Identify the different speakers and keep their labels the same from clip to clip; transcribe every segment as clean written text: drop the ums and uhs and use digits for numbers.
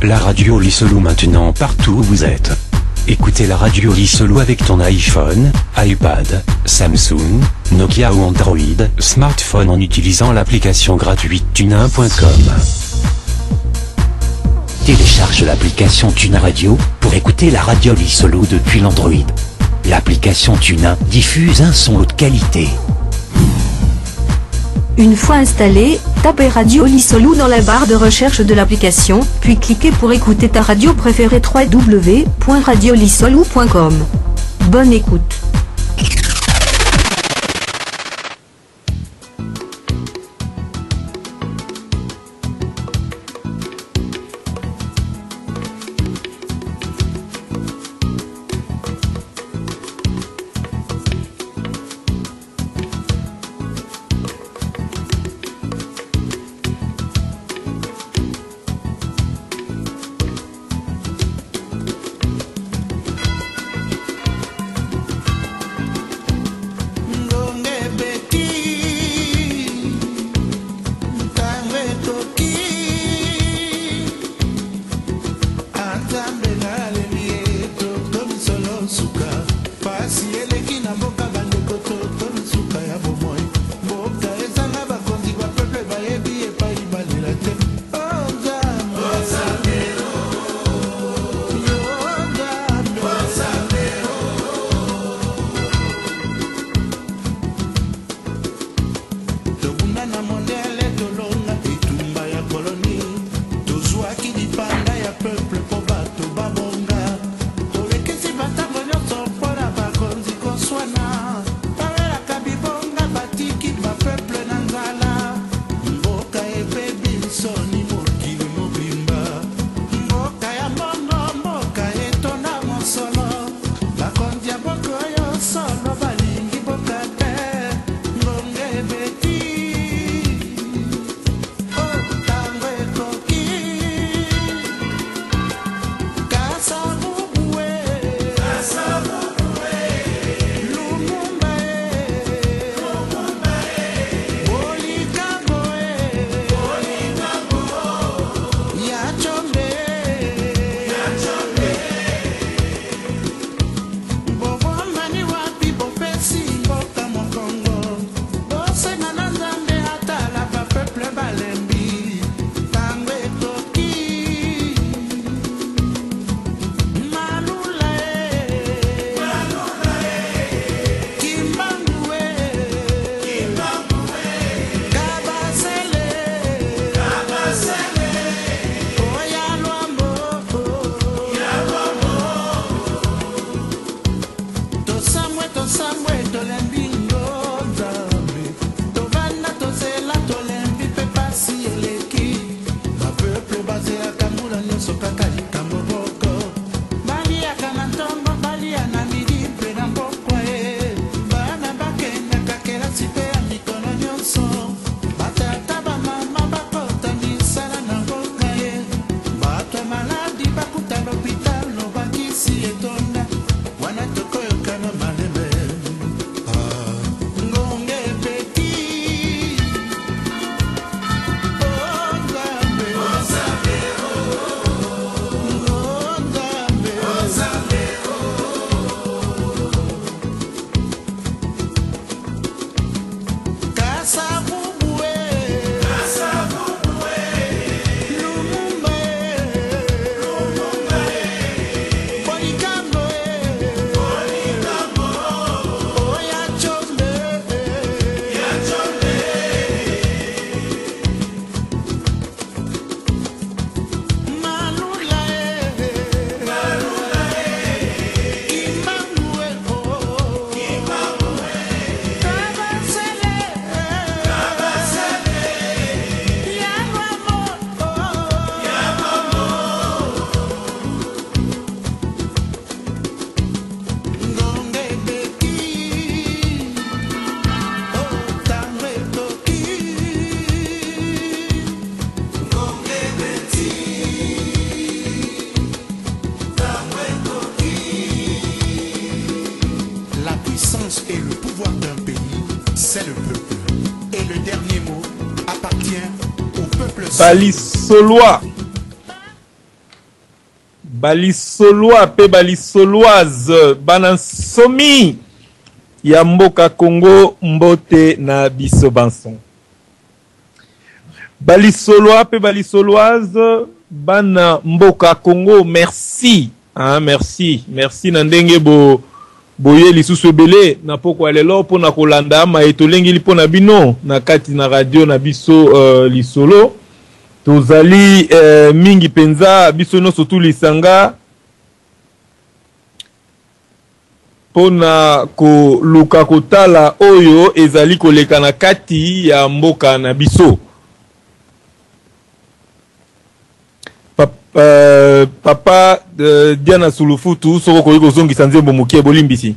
Speaker 1: La radio Lisolou maintenant partout où vous êtes. Écoutez la radio Lisolou avec ton iPhone, iPad, Samsung, Nokia ou Android, smartphone en utilisant l'application gratuite tunin.com.
Speaker 2: Télécharge l'application Tuna Radio pour écouter la radio Lisolou depuis l'Android. L'application Tuna diffuse un son haute qualité.
Speaker 3: Une fois installé, tapez Radio Lisolou dans la barre de recherche de l'application, puis cliquez pour écouter ta radio préférée www.radiolisolou.com. Bonne écoute.
Speaker 4: Bali Soloa. Balisolois pe balisoloise banansomi ya mboka Congo mbote na biso banson. Balisolois pe balisoloise bana mboka Congo, merci. Hein, merci na ndenge boye lisusu ebele na poko lelo pona kolanda ma etolengi pona bino na kati na radio na biso lisolo. Tozali mingi penza biso no surtout lisanga pona ko luka kotala oyo ezali koleka na kati ya mboka na biso. Papa Diana Sulufutu soko koyiko zongi sanzembo mukie bolimbisi.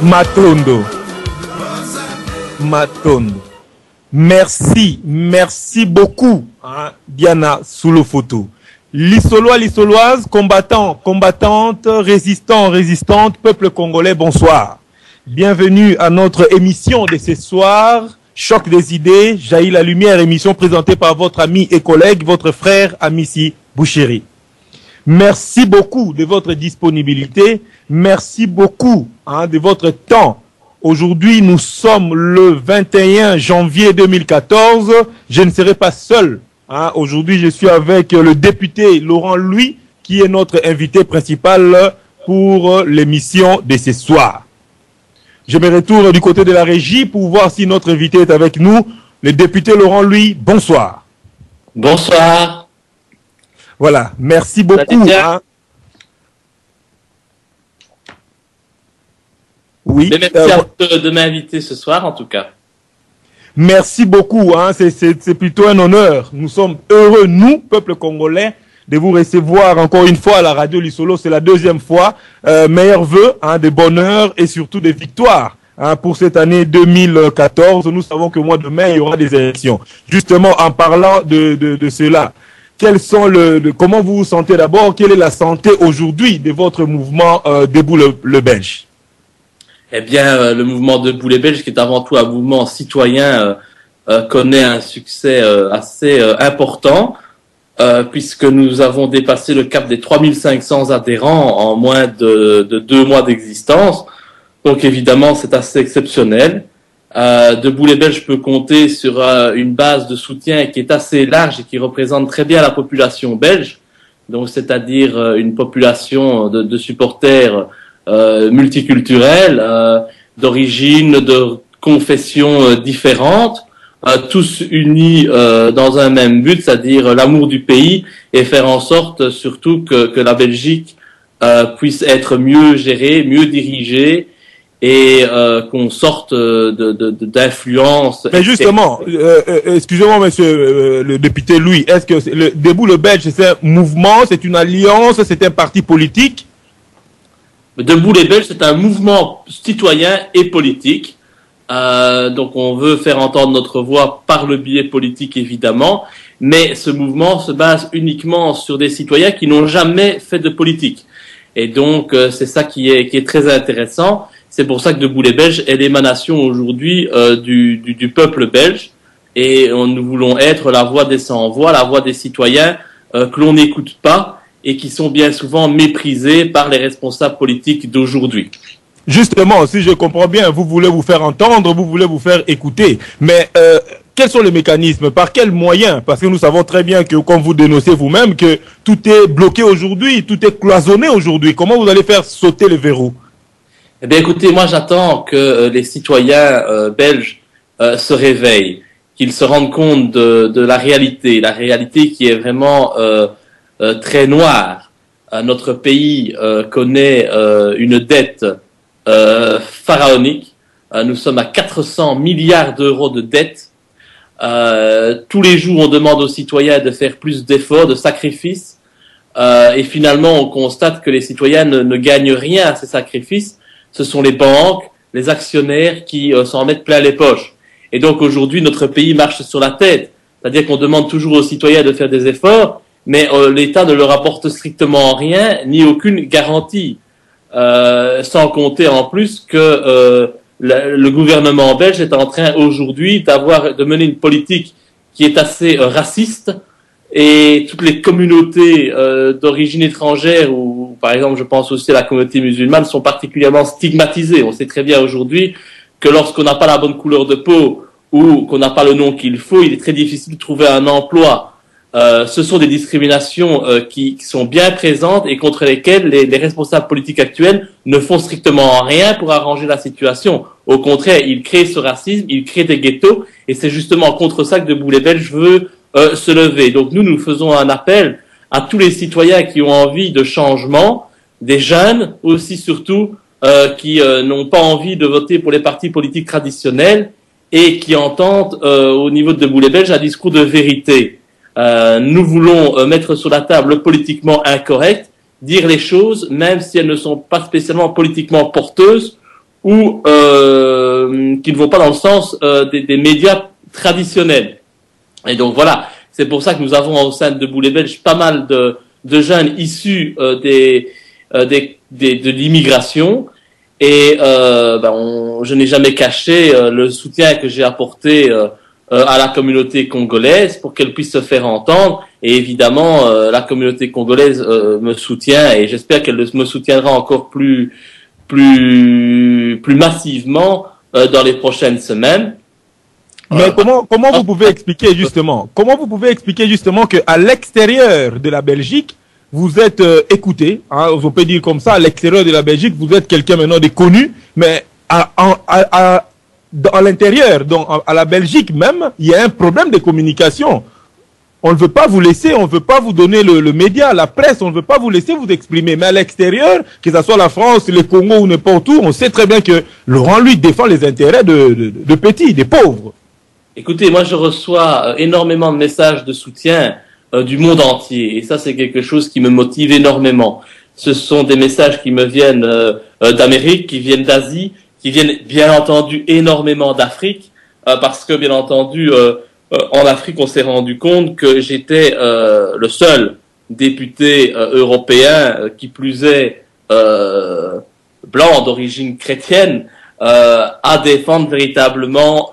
Speaker 4: Matondo. Merci beaucoup, hein, Diana Sulufutu. Lisoloise, combattantes, résistantes, peuple congolais, bonsoir. Bienvenue à notre émission de ce soir, Choc des idées, jaillit la lumière, émission présentée par votre ami et collègue, votre frère Amici Bouchiri. Merci beaucoup de votre disponibilité. Merci beaucoup, hein, de votre temps. Aujourd'hui, nous sommes le 21 janvier 2014. Je ne serai pas seul. Hein. Aujourd'hui, je suis avec le député Laurent Louis, qui est notre invité principal pour l'émission de ce soir. Je me retourne du côté de la régie pour voir si notre invité est avec nous. Le député Laurent Louis, bonsoir.
Speaker 5: Bonsoir.
Speaker 4: Voilà, merci beaucoup. Hein. Oui.
Speaker 5: Mais merci à vous de m'inviter ce soir, en tout cas.
Speaker 4: Merci beaucoup. Hein. C'est plutôt un honneur. Nous sommes heureux, nous, peuple congolais, de vous recevoir encore une fois à la radio Lisolo. C'est la deuxième fois. Meilleurs vœux, hein, de bonheur et surtout de victoire. Hein, pour cette année 2014, nous savons que mois de mai, il y aura des élections. Justement, en parlant de cela, quels sont comment vous vous sentez d'abord? Quelle est la santé aujourd'hui de votre mouvement Debout le Belge?
Speaker 5: Eh bien, le mouvement Debout les Belges, qui est avant tout un mouvement citoyen, connaît un succès assez important, puisque nous avons dépassé le cap des 3500 adhérents en moins de 2 mois d'existence. Donc évidemment, c'est assez exceptionnel. Debout les Belges peut compter sur une base de soutien qui est assez large et qui représente très bien la population belge, donc c'est-à-dire une population de supporters multiculturels, d'origine, de confessions différentes, tous unis dans un même but, c'est-à-dire l'amour du pays et faire en sorte surtout que la Belgique puisse être mieux gérée, mieux dirigée, et qu'on sorte d'influence.
Speaker 4: Mais justement, excusez-moi monsieur le député Louis, est-ce que le Debout le Belge, c'est un mouvement, c'est une alliance, c'est un parti politique?
Speaker 5: Debout les Belges, c'est un mouvement citoyen et politique. Donc on veut faire entendre notre voix par le biais politique évidemment, mais ce mouvement se base uniquement sur des citoyens qui n'ont jamais fait de politique. Et donc c'est ça qui est très intéressant. C'est pour ça que Debout les Belges est l'émanation aujourd'hui du peuple belge, et nous voulons être la voix des sans-voix, la voix des citoyens que l'on n'écoute pas et qui sont bien souvent méprisés par les responsables politiques d'aujourd'hui.
Speaker 4: Justement, si je comprends bien, vous voulez vous faire entendre, vous voulez vous faire écouter. Mais quels sont les mécanismes? Par quels moyens? Parce que nous savons très bien que, comme vous dénoncez vous-même, que tout est bloqué aujourd'hui, tout est cloisonné aujourd'hui. Comment vous allez faire sauter le verrou?
Speaker 5: Eh bien, écoutez, moi, j'attends que les citoyens belges se réveillent, qu'ils se rendent compte de la réalité qui est vraiment très noire. Notre pays connaît une dette pharaonique. Nous sommes à 400 milliards d'euros de dette. Tous les jours, on demande aux citoyens de faire plus d'efforts, de sacrifices. Et finalement, on constate que les citoyens ne gagnent rien à ces sacrifices. Ce sont les banques, les actionnaires qui s'en mettent plein les poches. Et donc aujourd'hui, notre pays marche sur la tête. C'est-à-dire qu'on demande toujours aux citoyens de faire des efforts, mais l'État ne leur apporte strictement rien, ni aucune garantie. Sans compter en plus que le gouvernement belge est en train aujourd'hui de mener une politique qui est assez raciste, et toutes les communautés d'origine étrangère, ou par exemple je pense aussi à la communauté musulmane, sont particulièrement stigmatisées. On sait très bien aujourd'hui que lorsqu'on n'a pas la bonne couleur de peau ou qu'on n'a pas le nom qu'il faut, il est très difficile de trouver un emploi. Ce sont des discriminations qui sont bien présentes et contre lesquelles les responsables politiques actuels ne font strictement rien pour arranger la situation. Au contraire, ils créent ce racisme, ils créent des ghettos, et c'est justement contre ça que Debout les Belges veut se lever. Donc nous faisons un appel à tous les citoyens qui ont envie de changement, des jeunes aussi surtout, qui n'ont pas envie de voter pour les partis politiques traditionnels et qui entendent au niveau de Debout les Belges un discours de vérité. Nous voulons mettre sur la table le politiquement incorrect, dire les choses même si elles ne sont pas spécialement politiquement porteuses ou qui ne vont pas dans le sens des médias traditionnels. Et donc voilà, c'est pour ça que nous avons au sein de Debout les Belges pas mal de jeunes issus de l'immigration. Et je n'ai jamais caché le soutien que j'ai apporté à la communauté congolaise pour qu'elle puisse se faire entendre. Et évidemment, la communauté congolaise me soutient, et j'espère qu'elle me soutiendra encore plus massivement dans les prochaines semaines.
Speaker 4: Mais comment vous pouvez expliquer justement que à l'extérieur de la Belgique, vous êtes écouté, hein, on peut dire comme ça, à l'extérieur de la Belgique, vous êtes quelqu'un maintenant de connu, mais à l'intérieur, donc à la Belgique même, il y a un problème de communication. On ne veut pas vous laisser, on ne veut pas vous donner le média, la presse, on ne veut pas vous laisser vous exprimer. Mais à l'extérieur, que ce soit la France, le Congo ou n'importe où, on sait très bien que Laurent, lui, défend les intérêts de petits, des pauvres.
Speaker 5: Écoutez, moi je reçois énormément de messages de soutien du monde entier, et ça c'est quelque chose qui me motive énormément. Ce sont des messages qui me viennent d'Amérique, qui viennent d'Asie, qui viennent bien entendu énormément d'Afrique, parce que bien entendu en Afrique on s'est rendu compte que j'étais le seul député européen, qui plus est blanc d'origine chrétienne, à défendre véritablement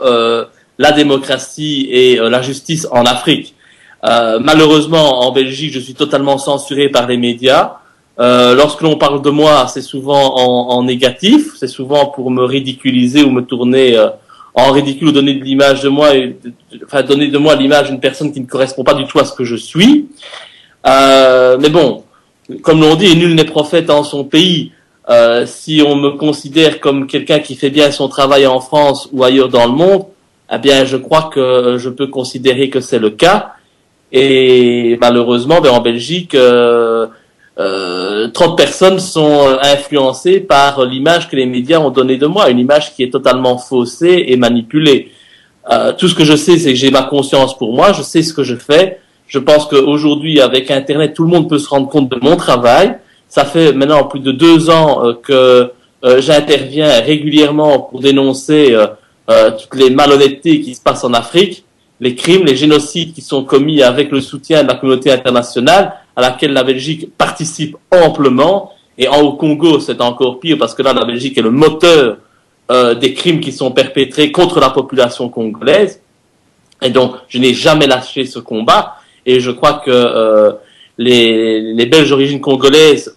Speaker 5: la démocratie et la justice en Afrique. Malheureusement, en Belgique, je suis totalement censuré par les médias. Lorsque l'on parle de moi, c'est souvent en négatif, c'est souvent pour me ridiculiser ou me tourner en ridicule ou donner de l'image de moi, donner de moi l'image d'une personne qui ne correspond pas du tout à ce que je suis. Mais bon, comme l'on dit, nul n'est prophète en son pays. Si on me considère comme quelqu'un qui fait bien son travail en France ou ailleurs dans le monde, eh bien, je crois que je peux considérer que c'est le cas. Et malheureusement, en Belgique, trop de personnes sont influencées par l'image que les médias ont donnée de moi, une image qui est totalement faussée et manipulée. Tout ce que je sais, c'est que j'ai ma conscience pour moi, je sais ce que je fais. Je pense qu'aujourd'hui, avec Internet, tout le monde peut se rendre compte de mon travail. Ça fait maintenant plus de 2 ans que j'interviens régulièrement pour dénoncer toutes les malhonnêtetés qui se passent en Afrique, les crimes, les génocides qui sont commis avec le soutien de la communauté internationale, à laquelle la Belgique participe amplement. Et au Congo, c'est encore pire, parce que là, la Belgique est le moteur des crimes qui sont perpétrés contre la population congolaise. Et donc, je n'ai jamais lâché ce combat. Et je crois que les Belges d'origine congolaise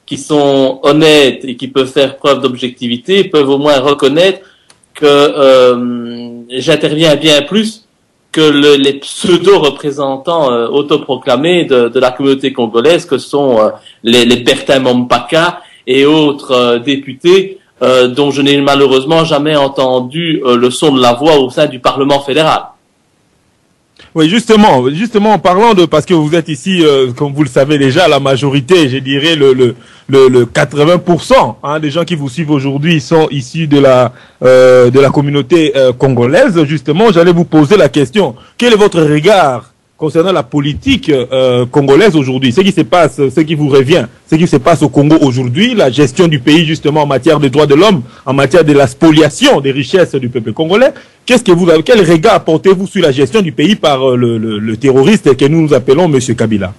Speaker 5: qui sont honnêtes et qui peuvent faire preuve d'objectivité peuvent au moins reconnaître que j'interviens bien plus que les pseudo-représentants autoproclamés de la communauté congolaise, que sont les Bertin Mompaka et autres députés dont je n'ai malheureusement jamais entendu le son de la voix au sein du Parlement fédéral.
Speaker 4: Oui, justement, en parlant de, parce que vous êtes ici, comme vous le savez déjà, la majorité, je dirais le 80%, hein, des gens qui vous suivent aujourd'hui sont issus de la communauté congolaise. Justement, j'allais vous poser la question. Quel est votre regard concernant la politique congolaise aujourd'hui, ce qui se passe, ce qui vous revient, ce qui se passe au Congo aujourd'hui, la gestion du pays justement en matière de droits de l'homme, en matière de la spoliation des richesses du peuple congolais. Qu'est-ce que vous avez, quel regard portez-vous sur la gestion du pays par le terroriste que nous appelons Monsieur Kabila?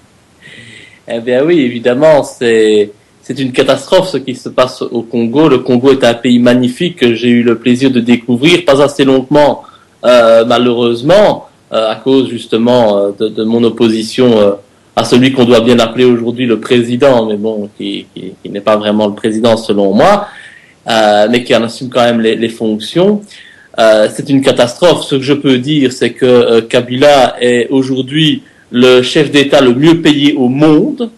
Speaker 5: Eh bien oui, évidemment, c'est une catastrophe ce qui se passe au Congo. Le Congo est un pays magnifique que j'ai eu le plaisir de découvrir, pas assez longuement malheureusement, à cause justement de mon opposition à celui qu'on doit bien appeler aujourd'hui le président, mais bon, qui n'est pas vraiment le président selon moi, mais qui en assume quand même les fonctions. C'est une catastrophe. Ce que je peux dire, c'est que Kabila est aujourd'hui le chef d'État le mieux payé au monde,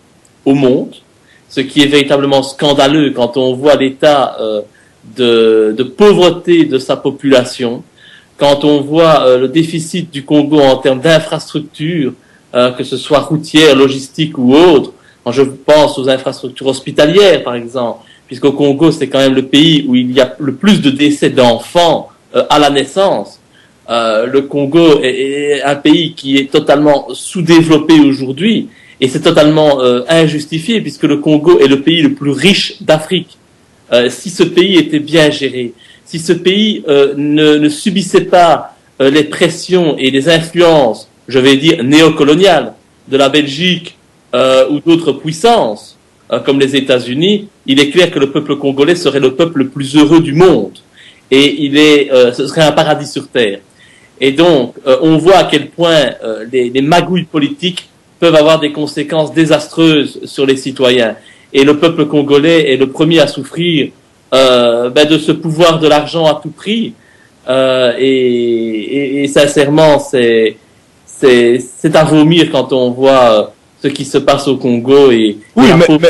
Speaker 5: ce qui est véritablement scandaleux quand on voit l'état de pauvreté de sa population, quand on voit le déficit du Congo en termes d'infrastructures, que ce soit routières, logistiques ou autres. Quand je pense aux infrastructures hospitalières, par exemple, puisqu'au Congo, c'est quand même le pays où il y a le plus de décès d'enfants à la naissance. Le Congo est un pays qui est totalement sous-développé aujourd'hui, et c'est totalement injustifié, puisque le Congo est le pays le plus riche d'Afrique. Si ce pays était bien géré, si ce pays ne subissait pas les pressions et les influences, je vais dire néocoloniales, de la Belgique ou d'autres puissances, comme les États-Unis, il est clair que le peuple congolais serait le peuple le plus heureux du monde. Et ce serait un paradis sur terre. Et donc, on voit à quel point les magouilles politiques peuvent avoir des conséquences désastreuses sur les citoyens. Et le peuple congolais est le premier à souffrir de ce pouvoir de l'argent à tout prix. Et sincèrement, c'est à vomir quand on voit ce qui se passe au Congo.
Speaker 4: Oui,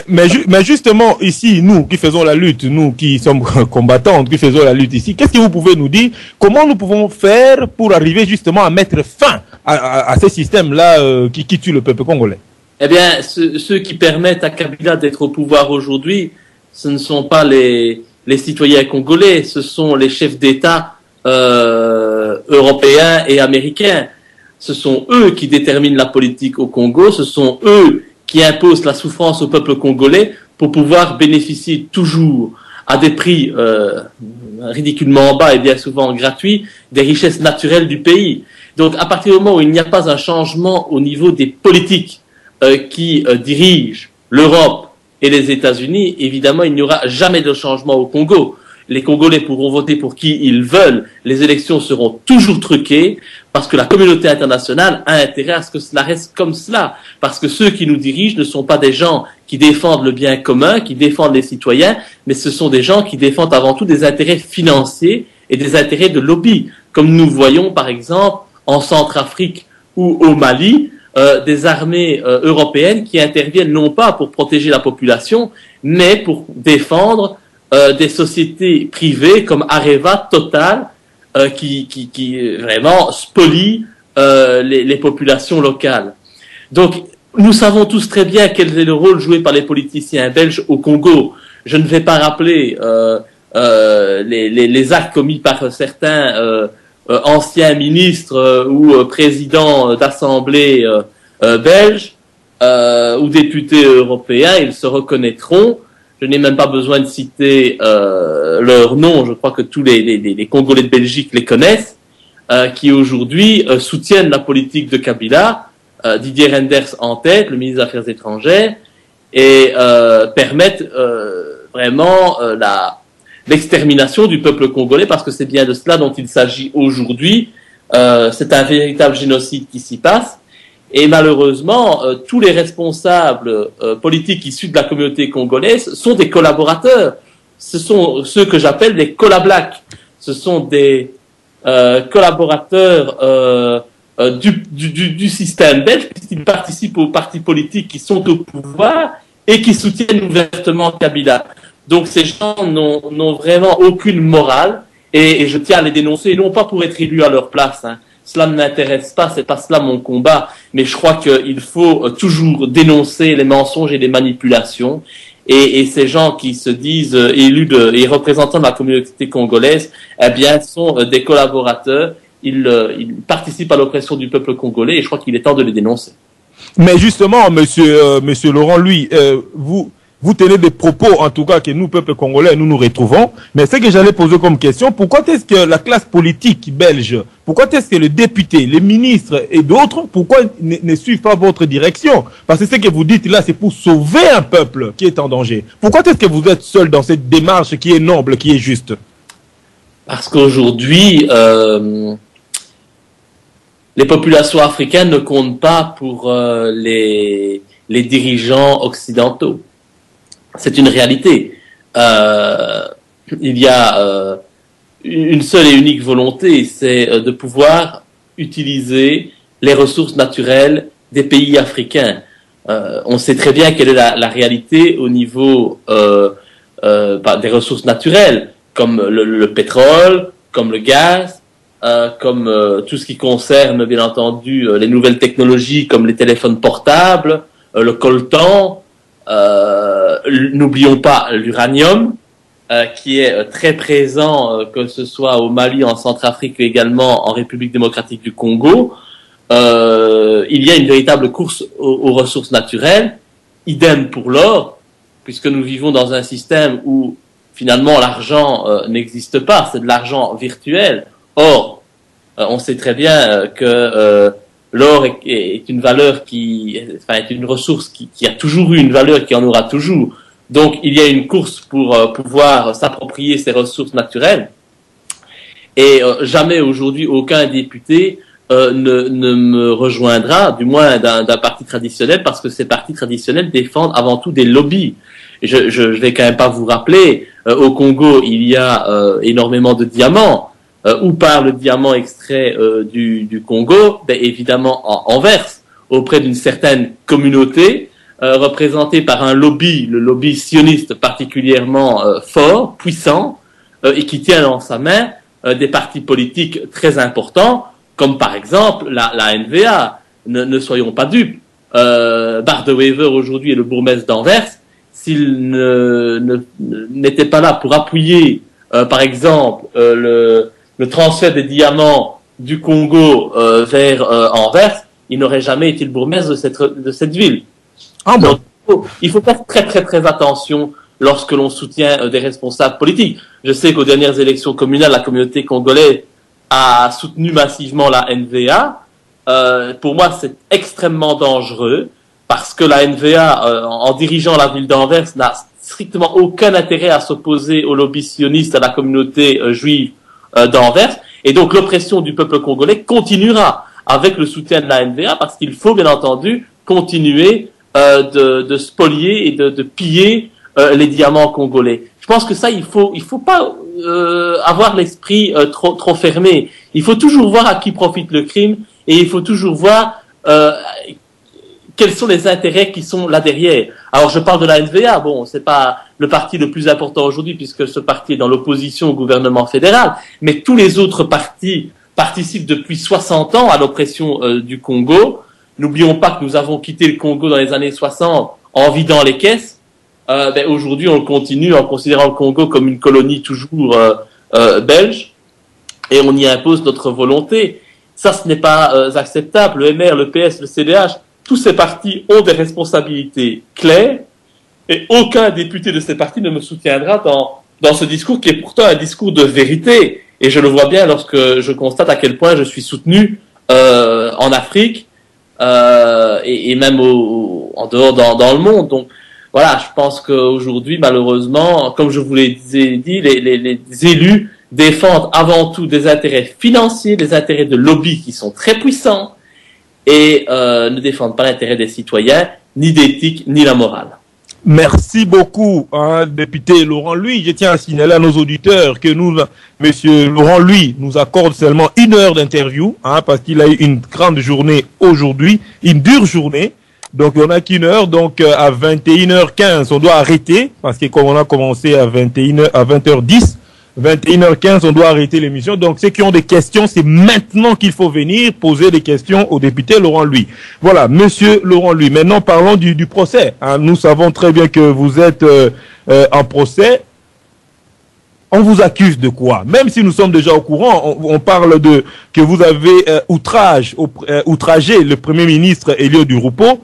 Speaker 4: mais justement, ici, nous qui faisons la lutte, nous qui sommes combattants, qui faisons la lutte ici, qu'est-ce que vous pouvez nous dire? Comment nous pouvons faire pour arriver justement à mettre fin à ces systèmes-là qui tuent le peuple congolais?
Speaker 5: Eh bien, ceux qui permettent à Kabila d'être au pouvoir aujourd'hui, ce ne sont pas les citoyens congolais, ce sont les chefs d'État européens et américains. Ce sont eux qui déterminent la politique au Congo, ce sont eux qui imposent la souffrance au peuple congolais pour pouvoir bénéficier toujours à des prix ridiculement bas et bien souvent gratuits des richesses naturelles du pays. Donc à partir du moment où il n'y a pas un changement au niveau des politiques qui dirigent l'Europe et les États-Unis, évidemment il n'y aura jamais de changement au Congo. Les Congolais pourront voter pour qui ils veulent, les élections seront toujours truquées, parce que la communauté internationale a intérêt à ce que cela reste comme cela, parce que ceux qui nous dirigent ne sont pas des gens qui défendent le bien commun, qui défendent les citoyens, mais ce sont des gens qui défendent avant tout des intérêts financiers et des intérêts de lobby, comme nous voyons par exemple en Centrafrique ou au Mali, des armées européennes qui interviennent non pas pour protéger la population, mais pour défendre des sociétés privées comme Areva, Total, qui vraiment spolient les populations locales. Donc, nous savons tous très bien quel est le rôle joué par les politiciens belges au Congo. Je ne vais pas rappeler les actes commis par certains anciens ministres ou présidents d'assemblée belges ou députés européens, ils se reconnaîtront. Je n'ai même pas besoin de citer leur nom, je crois que tous les Congolais de Belgique les connaissent, qui aujourd'hui soutiennent la politique de Kabila, Didier Reynders en tête, le ministre des Affaires étrangères, et permettent vraiment l'extermination du peuple congolais, parce que c'est bien de cela dont il s'agit aujourd'hui. C'est un véritable génocide qui s'y passe. Et malheureusement, tous les responsables politiques issus de la communauté congolaise sont des collaborateurs. Ce sont ceux que j'appelle les collablacks. ce sont des collaborateurs du système belge, puisqu'ils participent aux partis politiques qui sont au pouvoir et qui soutiennent ouvertement Kabila. Donc ces gens n'ont vraiment aucune morale, et je tiens à les dénoncer, non pas pour être élus à leur place, hein. Cela ne m'intéresse pas, c'est pas cela mon combat, mais je crois qu'il faut toujours dénoncer les mensonges et les manipulations, et ces gens qui se disent élus et représentants de la communauté congolaise, eh bien, sont des collaborateurs, ils participent à l'oppression du peuple congolais, et je crois qu'il est temps de les dénoncer.
Speaker 4: Mais justement, monsieur Laurent, lui, vous tenez des propos, en tout cas, que nous, peuple congolais, nous retrouvons. Mais ce que j'allais poser comme question, pourquoi est-ce que la classe politique belge, pourquoi est-ce que les députés, les ministres et d'autres, pourquoi ne suivent pas votre direction? Parce que ce que vous dites là, c'est pour sauver un peuple qui est en danger. Pourquoi est-ce que vous êtes seul dans cette démarche qui est noble, qui est juste?
Speaker 5: Parce qu'aujourd'hui, les populations africaines ne comptent pas pour les dirigeants occidentaux. C'est une réalité. Il y a une seule et unique volonté, c'est de pouvoir utiliser les ressources naturelles des pays africains. On sait très bien quelle est la réalité au niveau des ressources naturelles, comme le pétrole, comme le gaz, comme tout ce qui concerne, bien entendu, les nouvelles technologies comme les téléphones portables, le coltan. N'oublions pas l'uranium, qui est très présent, que ce soit au Mali, en Centrafrique, mais également en République démocratique du Congo. Il y a une véritable course aux ressources naturelles, idem pour l'or, puisque nous vivons dans un système où finalement l'argent n'existe pas, c'est de l'argent virtuel. Or, on sait très bien que l'or est une valeur est une ressource qui a toujours eu une valeur, qui en aura toujours. Donc, il y a une course pour pouvoir s'approprier ces ressources naturelles. Et jamais aujourd'hui, aucun député ne me rejoindra, du moins d'un parti traditionnel, parce que ces partis traditionnels défendent avant tout des lobbies. Je vais quand même pas vous rappeler, au Congo, il y a énormément de diamants. Où part le diamant extrait du Congo? Ben, évidemment en Anvers, auprès d'une certaine communauté représentée par un lobby, le lobby sioniste particulièrement fort, puissant, et qui tient dans sa main des partis politiques très importants, comme par exemple la NVA. Ne soyons pas dupes. Bart de Wever aujourd'hui est le bourgmestre d'Anvers. S'il n'était pas là pour appuyer, par exemple, le transfert des diamants du Congo vers Anvers, il n'aurait jamais été le bourgmestre de cette ville. Ah bon. Donc, il faut faire très très très attention lorsque l'on soutient des responsables politiques. Je sais qu'aux dernières élections communales, la communauté congolaise a soutenu massivement la NVA. Pour moi, c'est extrêmement dangereux parce que la NVA, en dirigeant la ville d'Anvers, n'a strictement aucun intérêt à s'opposer au lobby sioniste, à la communauté juive d'Anvers, et donc l'oppression du peuple congolais continuera avec le soutien de la NVA, parce qu'il faut bien entendu continuer de spolier et de piller les diamants congolais. Je pense que ça, il faut pas avoir l'esprit trop fermé. Il faut toujours voir à qui profite le crime, et il faut toujours voir quels sont les intérêts qui sont là derrière. Alors je parle de la NVA, bon, c'est pas le parti le plus important aujourd'hui puisque ce parti est dans l'opposition au gouvernement fédéral, mais tous les autres partis participent depuis 60 ans à l'oppression du Congo. N'oublions pas que nous avons quitté le Congo dans les années 60 en vidant les caisses. Aujourd'hui, on continue en considérant le Congo comme une colonie toujours belge, et on y impose notre volonté. Ça, ce n'est pas acceptable. Le MR, le PS, le CDH, tous ces partis ont des responsabilités claires, et aucun député de ces partis ne me soutiendra dans ce discours qui est pourtant un discours de vérité. Et je le vois bien lorsque je constate à quel point je suis soutenu en Afrique et même en dehors dans le monde. Donc voilà, je pense qu'aujourd'hui, malheureusement, comme je vous l'ai dit, les élus défendent avant tout des intérêts financiers, des intérêts de lobby qui sont très puissants, et ne défendent pas l'intérêt des citoyens, ni d'éthique, ni la morale.
Speaker 4: Merci beaucoup, député Laurent Louis. Je tiens à signaler à nos auditeurs que Monsieur Laurent Louis nous accorde seulement 1 heure d'interview, parce qu'il a eu une grande journée aujourd'hui, une dure journée. Donc on n'a qu'1 heure, donc à 21h15 on doit arrêter, parce que comme on a commencé à 20h10, 21h15 on doit arrêter l'émission. Donc ceux qui ont des questions, c'est maintenant qu'il faut venir poser des questions au député Laurent Louis. Voilà, Monsieur Laurent Louis. Maintenant parlons du procès. Nous savons très bien que vous êtes en procès. On vous accuse de quoi? Même si nous sommes déjà au courant, on parle de que vous avez outragé le Premier ministre Elio Di Rupo.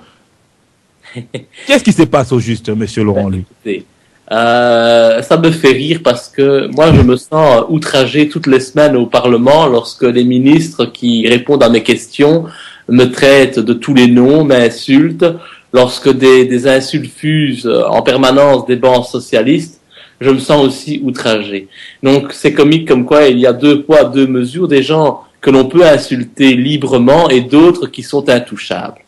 Speaker 4: Qu'est-ce qui se passe au juste, Monsieur Laurent Louis?
Speaker 5: Ça me fait rire parce que moi je me sens outragé toutes les semaines au Parlement lorsque les ministres qui répondent à mes questions me traitent de tous les noms, m'insultent, lorsque des insultes fusent en permanence des bancs socialistes, je me sens aussi outragé. Donc c'est comique comme quoi il y a 2 poids, 2 mesures, des gens que l'on peut insulter librement et d'autres qui sont intouchables.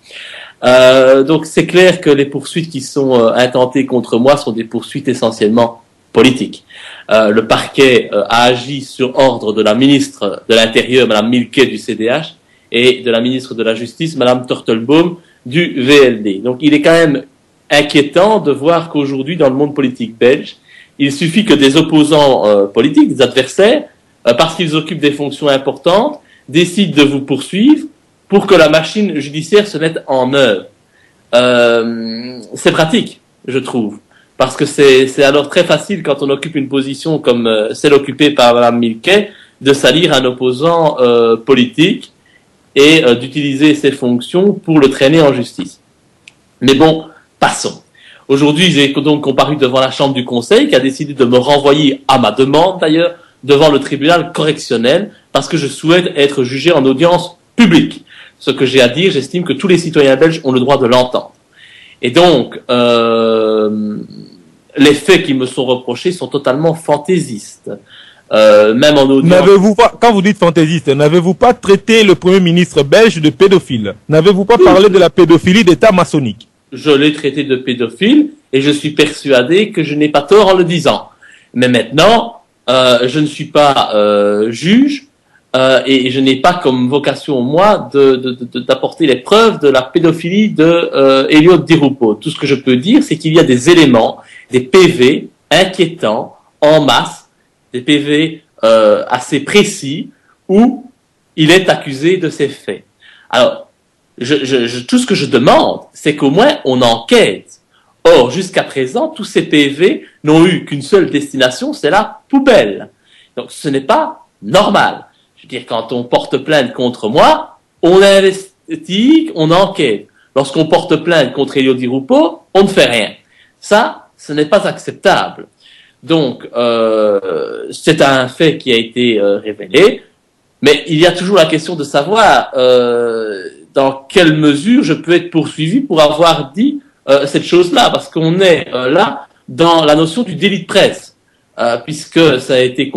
Speaker 5: Donc c'est clair que les poursuites qui sont intentées contre moi sont des poursuites essentiellement politiques. Le parquet a agi sur ordre de la ministre de l'Intérieur, Madame Milquet du CDH, et de la ministre de la Justice, Madame Tortelbaum du VLD. Donc il est quand même inquiétant de voir qu'aujourd'hui dans le monde politique belge, il suffit que des opposants politiques, des adversaires, parce qu'ils occupent des fonctions importantes, décident de vous poursuivre pour que la machine judiciaire se mette en œuvre. C'est pratique, je trouve, parce que c'est alors très facile quand on occupe une position comme celle occupée par Mme Milquet de salir un opposant politique et d'utiliser ses fonctions pour le traîner en justice. Mais bon, passons. Aujourd'hui, j'ai donc comparu devant la Chambre du Conseil qui a décidé de me renvoyer, à ma demande d'ailleurs, devant le tribunal correctionnel parce que je souhaite être jugé en audience publique. Ce que j'ai à dire, j'estime que tous les citoyens belges ont le droit de l'entendre. Et donc, les faits qui me sont reprochés sont totalement fantaisistes. Même en audience...
Speaker 4: N'avez-vous pas, quand vous dites fantaisiste, n'avez-vous pas traité le Premier ministre belge de pédophile? N'avez-vous pas parlé de la pédophilie d'État maçonnique?
Speaker 5: Je l'ai traité de pédophile et je suis persuadé que je n'ai pas tort en le disant. Mais maintenant, je ne suis pas juge et je n'ai pas comme vocation, moi, d'apporter les preuves de la pédophilie de Elio Di Rupo. Tout ce que je peux dire, c'est qu'il y a des éléments, des PV inquiétants, en masse, des PV assez précis, où il est accusé de ces faits. Alors, tout ce que je demande, c'est qu'au moins on enquête. Or, jusqu'à présent, tous ces PV n'ont eu qu'une seule destination, c'est la poubelle. Donc, ce n'est pas normal. Je veux dire, quand on porte plainte contre moi, on investigue, on enquête. Lorsqu'on porte plainte contre Elio Di Rupo, on ne fait rien. Ça, ce n'est pas acceptable. Donc, c'est un fait qui a été révélé, mais il y a toujours la question de savoir dans quelle mesure je peux être poursuivi pour avoir dit cette chose-là, parce qu'on est là dans la notion du délit de presse, puisque ça a été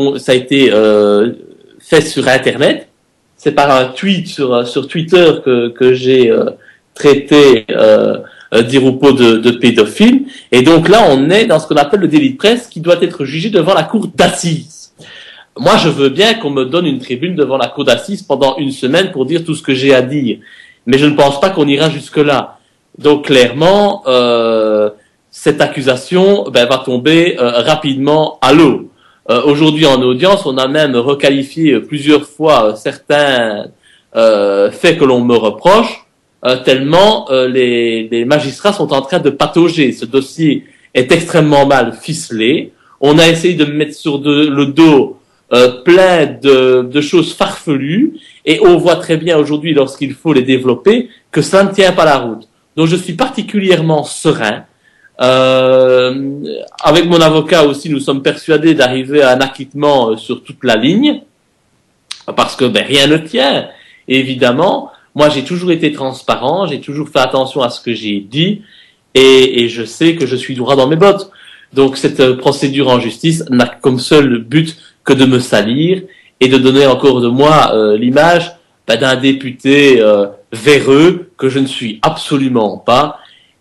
Speaker 5: fait sur Internet. C'est par un tweet sur Twitter que j'ai traité Di Rupo de pédophile, et donc là on est dans ce qu'on appelle le délit de presse qui doit être jugé devant la cour d'assises. Moi je veux bien qu'on me donne une tribune devant la cour d'assises pendant 1 semaine pour dire tout ce que j'ai à dire, mais je ne pense pas qu'on ira jusque-là. Donc clairement, cette accusation va tomber rapidement à l'eau. Aujourd'hui en audience, on a même requalifié plusieurs fois certains faits que l'on me reproche, tellement les magistrats sont en train de patauger. Ce dossier est extrêmement mal ficelé. On a essayé de me mettre sur le dos plein de choses farfelues, et on voit très bien aujourd'hui, lorsqu'il faut les développer, que ça ne tient pas la route. Donc je suis particulièrement serein. Avec mon avocat aussi, nous sommes persuadés d'arriver à un acquittement sur toute la ligne, parce que rien ne tient, évidemment. Moi, j'ai toujours été transparent, j'ai toujours fait attention à ce que j'ai dit, et je sais que je suis droit dans mes bottes. Donc cette procédure en justice n'a comme seul but que de me salir et de donner encore de moi l'image d'un député véreux que je ne suis absolument pas,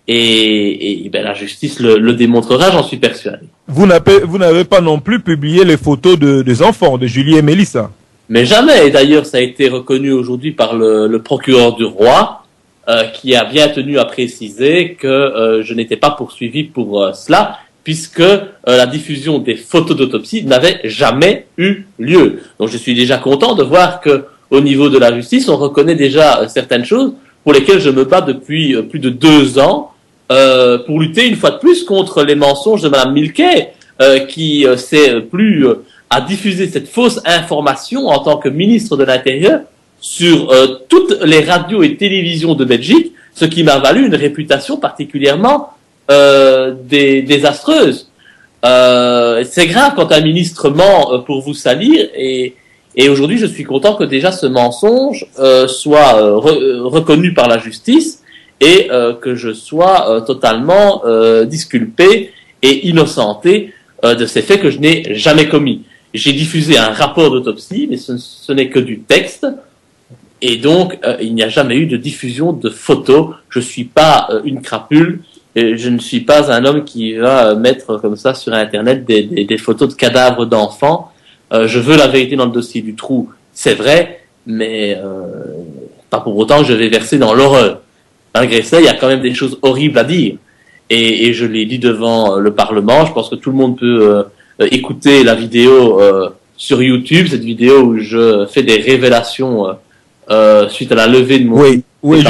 Speaker 5: et la justice le démontrera, j'en suis persuadé.
Speaker 4: Vous n'avez pas non plus publié les photos des enfants, de Julie et Mélissa.
Speaker 5: Mais jamais. Et d'ailleurs, ça a été reconnu aujourd'hui par le procureur du roi, qui a bien tenu à préciser que je n'étais pas poursuivi pour cela, puisque la diffusion des photos d'autopsie n'avait jamais eu lieu. Donc je suis déjà content de voir que au niveau de la justice, on reconnaît déjà certaines choses pour lesquelles je me bats depuis plus de 2 ans, pour lutter une fois de plus contre les mensonges de Madame Milquet, qui s'est plu à diffuser cette fausse information en tant que ministre de l'Intérieur sur toutes les radios et télévisions de Belgique, ce qui m'a valu une réputation particulièrement désastreuse. C'est grave quand un ministre ment pour vous salir, et aujourd'hui je suis content que déjà ce mensonge soit reconnu par la justice et que je sois totalement disculpé et innocenté de ces faits que je n'ai jamais commis. J'ai diffusé un rapport d'autopsie, mais ce n'est que du texte, et donc il n'y a jamais eu de diffusion de photos. Je suis pas une crapule, et je ne suis pas un homme qui va mettre comme ça sur Internet des photos de cadavres d'enfants. Je veux la vérité dans le dossier du trou, c'est vrai, mais pas pour autant que je vais verser dans l'horreur. Malgré ça, il y a quand même des choses horribles à dire. Et je l'ai dit devant le Parlement. Je pense que tout le monde peut écouter la vidéo sur YouTube, cette vidéo où je fais des révélations suite à la levée de mon...
Speaker 4: Oui,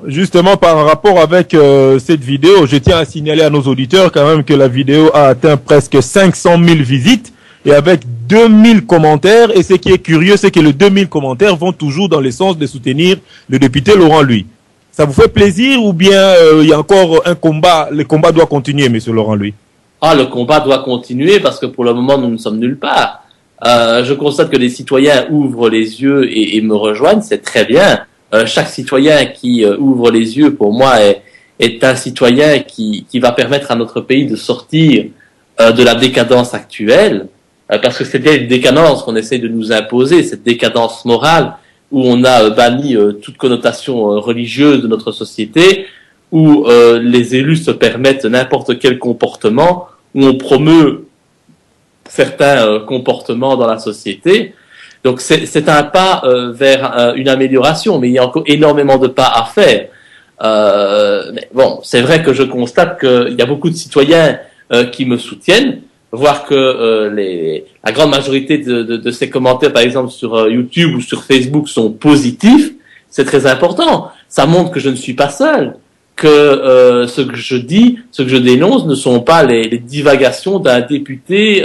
Speaker 4: justement par rapport avec cette vidéo, je tiens à signaler à nos auditeurs quand même que la vidéo a atteint presque 500 000 visites et avec 2000 commentaires. Et ce qui est curieux, c'est que les 2000 commentaires vont toujours dans le sens de soutenir le député Laurent Louis. Ça vous fait plaisir ou bien il y a encore un combat? Le combat doit continuer, monsieur Laurent Louis.
Speaker 5: Ah, le combat doit continuer parce que pour le moment, nous ne sommes nulle part. Je constate que les citoyens ouvrent les yeux et me rejoignent, c'est très bien. Chaque citoyen qui ouvre les yeux, pour moi, est un citoyen qui va permettre à notre pays de sortir de la décadence actuelle, parce que c'est bien une décadence qu'on essaie de nous imposer, cette décadence morale, où on a banni toute connotation religieuse de notre société, où les élus se permettent n'importe quel comportement, où on promeut certains comportements dans la société. Donc c'est un pas vers une amélioration, mais il y a encore énormément de pas à faire. Mais bon, c'est vrai que je constate qu'il y a beaucoup de citoyens qui me soutiennent, voir que la grande majorité de ces commentaires, par exemple sur YouTube ou sur Facebook, sont positifs. C'est très important. Ça montre que je ne suis pas seul, que ce que je dis, ce que je dénonce, ne sont pas les divagations d'un député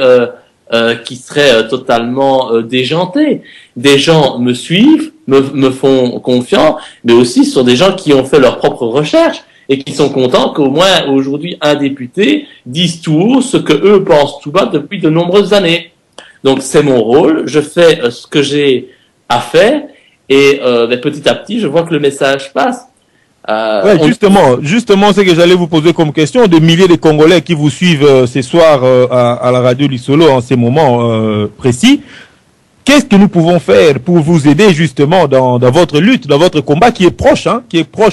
Speaker 5: qui serait totalement déjanté. Des gens me suivent, me font confiance, mais aussi ce sont des gens qui ont fait leurs propres recherches et qui sont contents qu'au moins aujourd'hui un député dise tout haut ce que eux pensent tout bas depuis de nombreuses années. Donc c'est mon rôle, je fais ce que j'ai à faire et petit à petit je vois que le message passe.
Speaker 4: Ouais, justement, c'est que j'allais vous poser comme question. Des milliers de Congolais qui vous suivent ce soir à la radio Lisolo en ces moments précis. Qu'est-ce que nous pouvons faire pour vous aider justement dans votre lutte, dans votre combat qui est proche,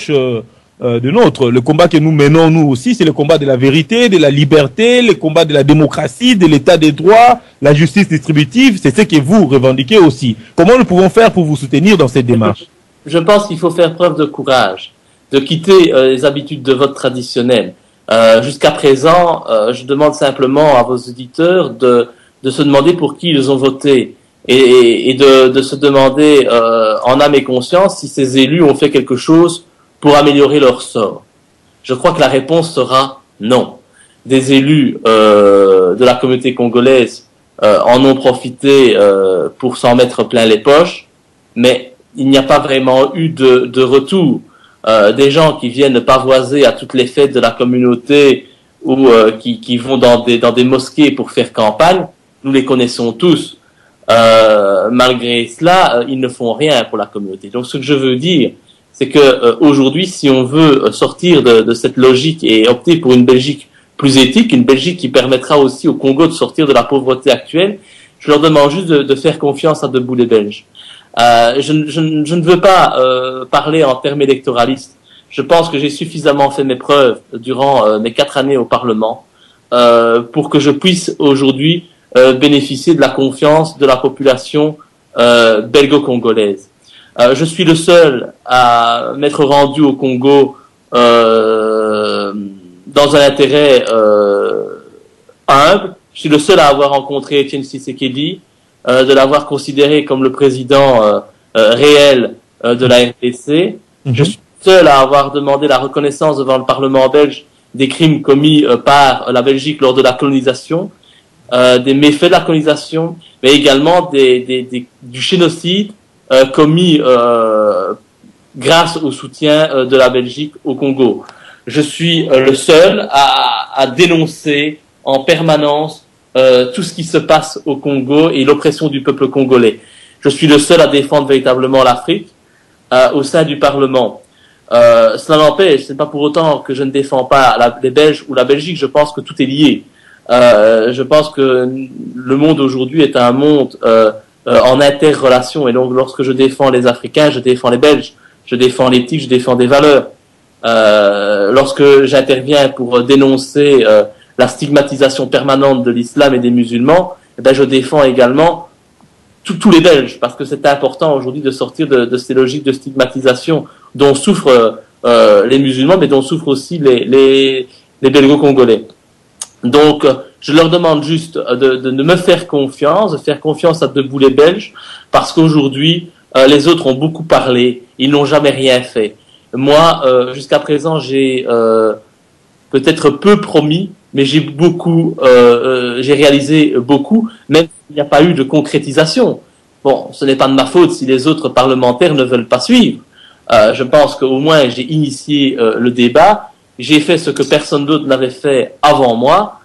Speaker 4: de nôtre? Le combat que nous menons nous aussi, c'est le combat de la vérité, de la liberté, le combat de la démocratie, de l'état des droits, la justice distributive. C'est ce que vous revendiquez aussi. Comment nous pouvons faire pour vous soutenir dans cette démarche?
Speaker 5: Je pense qu'il faut faire preuve de courage, de quitter les habitudes de vote traditionnelles. Jusqu'à présent, je demande simplement à vos auditeurs de se demander pour qui ils ont voté et de se demander en âme et conscience si ces élus ont fait quelque chose pour améliorer leur sort. Je crois que la réponse sera non. Des élus de la communauté congolaise en ont profité pour s'en mettre plein les poches, mais il n'y a pas vraiment eu de retour. Des gens qui viennent pavoiser à toutes les fêtes de la communauté ou qui vont dans des mosquées pour faire campagne, nous les connaissons tous. Malgré cela, ils ne font rien pour la communauté. Donc ce que je veux dire, c'est que aujourd'hui, si on veut sortir de cette logique et opter pour une Belgique plus éthique, une Belgique qui permettra aussi au Congo de sortir de la pauvreté actuelle, je leur demande juste de faire confiance à Debout les Belges. Je ne veux pas parler en termes électoralistes. Je pense que j'ai suffisamment fait mes preuves durant mes 4 années au Parlement pour que je puisse aujourd'hui bénéficier de la confiance de la population belgo-congolaise. Je suis le seul à m'être rendu au Congo dans un intérêt humble. Je suis le seul à avoir rencontré Etienne Tshisekedi, de l'avoir considéré comme le président réel de la RDC. Je suis seul à avoir demandé la reconnaissance devant le Parlement belge des crimes commis par la Belgique lors de la colonisation, des méfaits de la colonisation, mais également du génocide commis grâce au soutien de la Belgique au Congo. Je suis le seul à dénoncer en permanence tout ce qui se passe au Congo et l'oppression du peuple congolais. Je suis le seul à défendre véritablement l'Afrique au sein du Parlement. Cela n'empêche, ce n'est pas pour autant que je ne défends pas les Belges ou la Belgique. Je pense que tout est lié. Je pense que le monde aujourd'hui est un monde en interrelation, et donc lorsque je défends les Africains, je défends les Belges, je défends l'éthique, je défends des valeurs. Lorsque j'interviens pour dénoncer la stigmatisation permanente de l'islam et des musulmans, eh ben je défends également tous les Belges, parce que c'est important aujourd'hui de sortir de ces logiques de stigmatisation dont souffrent les musulmans, mais dont souffrent aussi les belgo-congolais. Donc, je leur demande juste de me faire confiance, de faire confiance à Debout les Belges, parce qu'aujourd'hui, les autres ont beaucoup parlé, ils n'ont jamais rien fait. Moi, jusqu'à présent, j'ai peut-être peu promis, mais j'ai réalisé beaucoup, même s'il n'y a pas eu de concrétisation. Bon, ce n'est pas de ma faute si les autres parlementaires ne veulent pas suivre. Je pense qu'au moins j'ai initié le débat, j'ai fait ce que personne d'autre n'avait fait avant moi,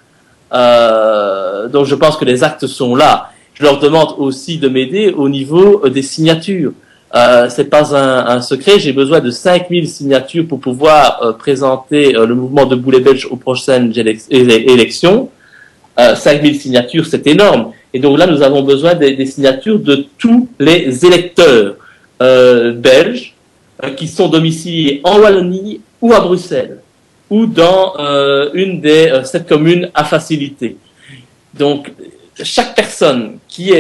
Speaker 5: donc je pense que les actes sont là. Je leur demande aussi de m'aider au niveau des signatures. C'est pas un secret, j'ai besoin de 5000 signatures pour pouvoir présenter le mouvement Debout les Belges aux prochaines élections. 5000 signatures, c'est énorme. Et donc là, nous avons besoin des signatures de tous les électeurs belges qui sont domiciliés en Wallonie ou à Bruxelles, ou dans une des 7 communes à faciliter. Donc, chaque personne qui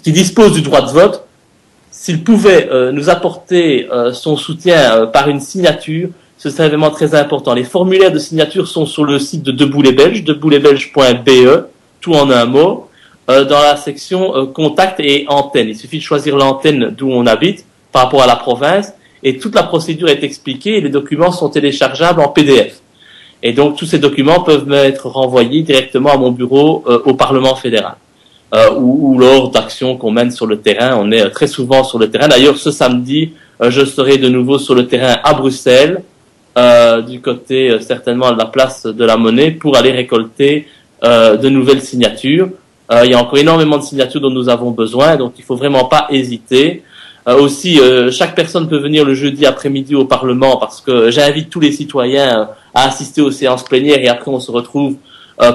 Speaker 5: dispose du droit de vote, s'il pouvait nous apporter son soutien par une signature, ce serait vraiment très important. Les formulaires de signature sont sur le site de Debout les Belges, deboutlesbelges.be, tout en un mot, dans la section contact et antenne. Il suffit de choisir l'antenne d'où on habite par rapport à la province, et toute la procédure est expliquée et les documents sont téléchargeables en PDF. Et donc tous ces documents peuvent m'être renvoyés directement à mon bureau au Parlement fédéral. Ou lors d'actions qu'on mène sur le terrain. On est très souvent sur le terrain. D'ailleurs, ce samedi, je serai de nouveau sur le terrain à Bruxelles, du côté certainement de la place de la Monnaie, pour aller récolter de nouvelles signatures. Il y a encore énormément de signatures dont nous avons besoin, donc il faut vraiment pas hésiter. Aussi, chaque personne peut venir le jeudi après-midi au Parlement, parce que j'invite tous les citoyens à assister aux séances plénières, et après on se retrouve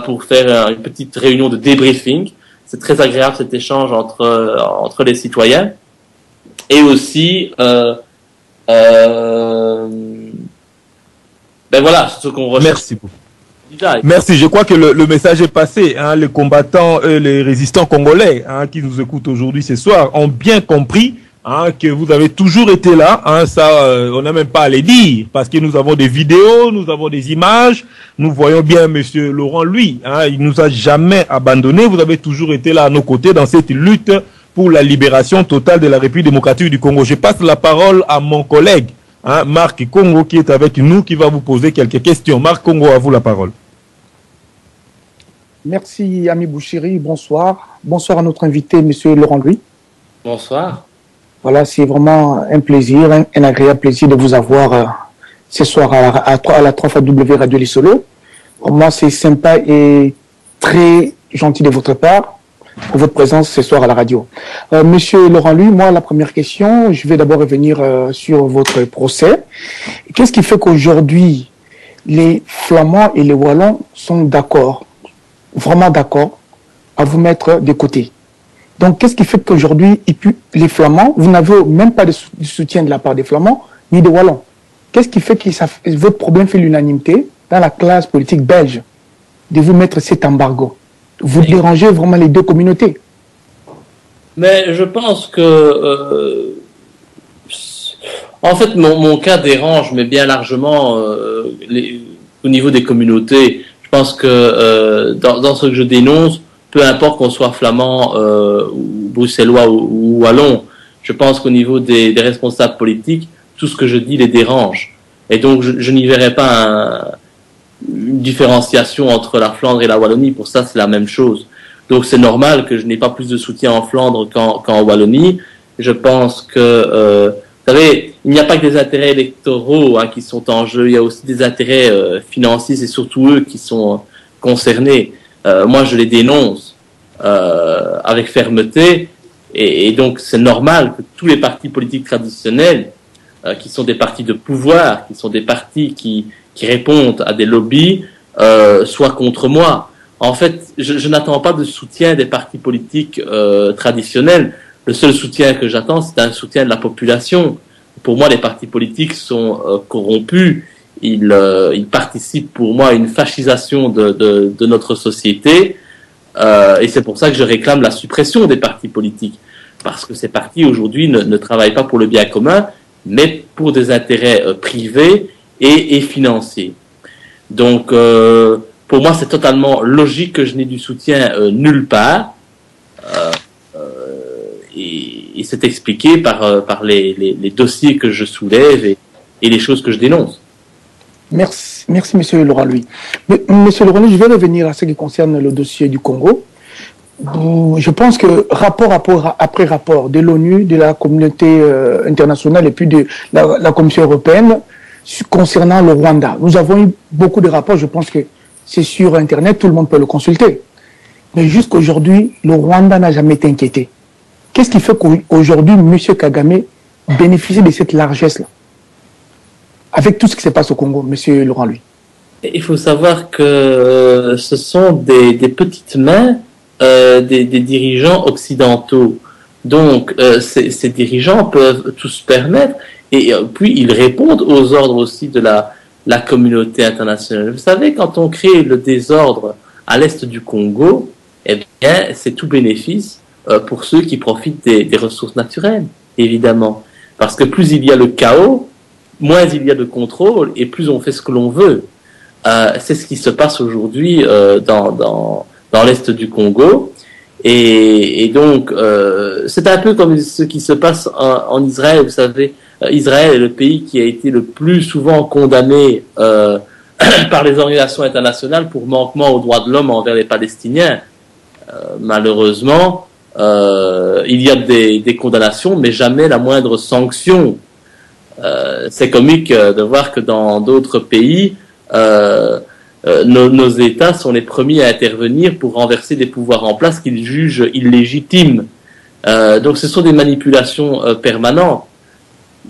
Speaker 5: pour faire une petite réunion de débriefing. C'est très agréable cet échange entre les citoyens. Et aussi, ben voilà, ce qu'on recherche.
Speaker 4: Merci beaucoup. Merci, je crois que le message est passé. Hein. Les combattants, les résistants congolais qui nous écoutent aujourd'hui ce soir ont bien compris que vous avez toujours été là. Ça, on n'a même pas à les dire, parce que nous avons des vidéos, nous avons des images. Nous voyons bien Monsieur Laurent, lui, il nous a jamais abandonnés. Vous avez toujours été là à nos côtés dans cette lutte pour la libération totale de la République démocratique du Congo. Je passe la parole à mon collègue, Marc Congo, qui est avec nous, qui va vous poser quelques questions. Marc Congo, à vous la parole.
Speaker 6: Merci, Ami Bouchiri. Bonsoir. Bonsoir à notre invité, Monsieur Laurent Louis.
Speaker 5: Bonsoir.
Speaker 6: Voilà, c'est vraiment un plaisir, un agréable plaisir de vous avoir ce soir à la 3 W Radio Lissolo. Pour moi, c'est sympa et très gentil de votre part pour votre présence ce soir à la radio. Monsieur Laurent Louis, moi, la première question, je vais d'abord revenir sur votre procès. Qu'est-ce qui fait qu'aujourd'hui, les Flamands et les Wallons sont d'accord, vraiment d'accord, à vous mettre de côté? Donc, qu'est-ce qui fait qu'aujourd'hui, les Flamands, vous n'avez même pas de soutien de la part des Flamands, ni des Wallons. Qu'est-ce qui fait que votre problème fait l'unanimité dans la classe politique belge de vous mettre cet embargo? Vous dérangez vraiment les deux communautés.
Speaker 5: Mais je pense que, en fait, mon cas dérange, mais bien largement au niveau des communautés. Je pense que dans ce que je dénonce, peu importe qu'on soit flamand, ou bruxellois ou wallon, je pense qu'au niveau des responsables politiques, tout ce que je dis les dérange. Et donc, je n'y verrai pas une différenciation entre la Flandre et la Wallonie. Pour ça, c'est la même chose. Donc, c'est normal que je n'ai pas plus de soutien en Flandre qu'en Wallonie. Je pense que, vous savez, il n'y a pas que des intérêts électoraux qui sont en jeu. Il y a aussi des intérêts financiers. C'est surtout eux qui sont concernés. Moi, je les dénonce avec fermeté. Et donc, c'est normal que tous les partis politiques traditionnels, qui sont des partis de pouvoir, qui sont des partis qui répondent à des lobbies, soient contre moi. En fait, je n'attends pas de soutien des partis politiques traditionnels. Le seul soutien que j'attends, c'est un soutien de la population. Pour moi, les partis politiques sont corrompus. Ils participent pour moi à une fascisation de notre société. Et c'est pour ça que je réclame la suppression des partis politiques. Parce que ces partis, aujourd'hui, ne travaillent pas pour le bien commun, mais pour des intérêts privés et financiers. Donc, pour moi, c'est totalement logique que je n'ai du soutien nulle part. Et c'est expliqué par les dossiers que je soulève et les choses que je dénonce.
Speaker 6: Merci, monsieur Laurent-Louis. Monsieur Laurent-Louis, je vais revenir à ce qui concerne le dossier du Congo. Je pense que rapport après rapport de l'ONU, de la communauté internationale et puis de la Commission européenne concernant le Rwanda. Nous avons eu beaucoup de rapports, je pense que c'est sur Internet, tout le monde peut le consulter. Mais jusqu'à aujourd'hui, le Rwanda n'a jamais été inquiété. Qu'est-ce qui fait qu'aujourd'hui, M. Kagame bénéficie de cette largesse-là, avec tout ce qui se passe au Congo, M. Laurent-Louis?
Speaker 5: Il faut savoir que ce sont des petites mains des dirigeants occidentaux. Donc, ces dirigeants peuvent tout se permettre et puis ils répondent aux ordres aussi de la communauté internationale. Vous savez, quand on crée le désordre à l'est du Congo, eh bien, c'est tout bénéfice pour ceux qui profitent des ressources naturelles, évidemment. Parce que plus il y a le chaos, moins il y a de contrôle et plus on fait ce que l'on veut. C'est ce qui se passe aujourd'hui dans l'est du Congo. Et donc, c'est un peu comme ce qui se passe en Israël. Vous savez, Israël est le pays qui a été le plus souvent condamné par les organisations internationales pour manquement aux droits de l'homme envers les Palestiniens. Malheureusement, il y a des condamnations, mais jamais la moindre sanction. C'est comique de voir que dans d'autres pays, nos États sont les premiers à intervenir pour renverser des pouvoirs en place qu'ils jugent illégitimes. Donc ce sont des manipulations permanentes.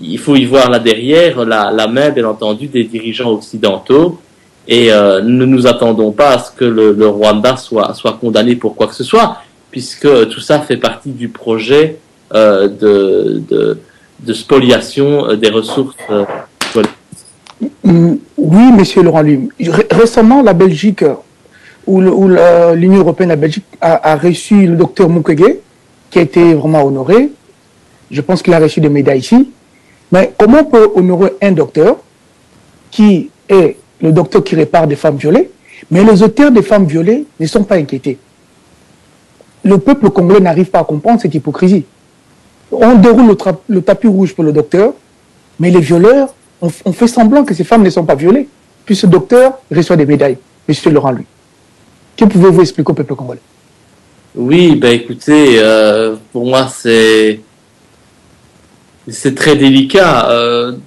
Speaker 5: Il faut y voir là derrière la main, bien entendu, des dirigeants occidentaux. Et ne nous attendons pas à ce que le Rwanda soit condamné pour quoi que ce soit, puisque tout ça fait partie du projet de spoliation des ressources.
Speaker 6: Oui, monsieur Laurent-Louis. Récemment, la Belgique, ou l'Union européenne, la Belgique, a reçu le docteur Mukwege, qui a été vraiment honoré. Je pense qu'il a reçu des médailles ici. Mais comment on peut honorer un docteur qui est le docteur qui répare des femmes violées, mais les auteurs des femmes violées ne sont pas inquiétés? Le peuple congolais n'arrive pas à comprendre cette hypocrisie. On déroule le tapis rouge pour le docteur, mais les violeurs, on fait semblant que ces femmes ne sont pas violées. Puis ce docteur reçoit des médailles. Monsieur Laurent-Louis, que pouvez-vous expliquer au peuple congolais?
Speaker 5: Oui, ben écoutez, pour moi c'est très délicat.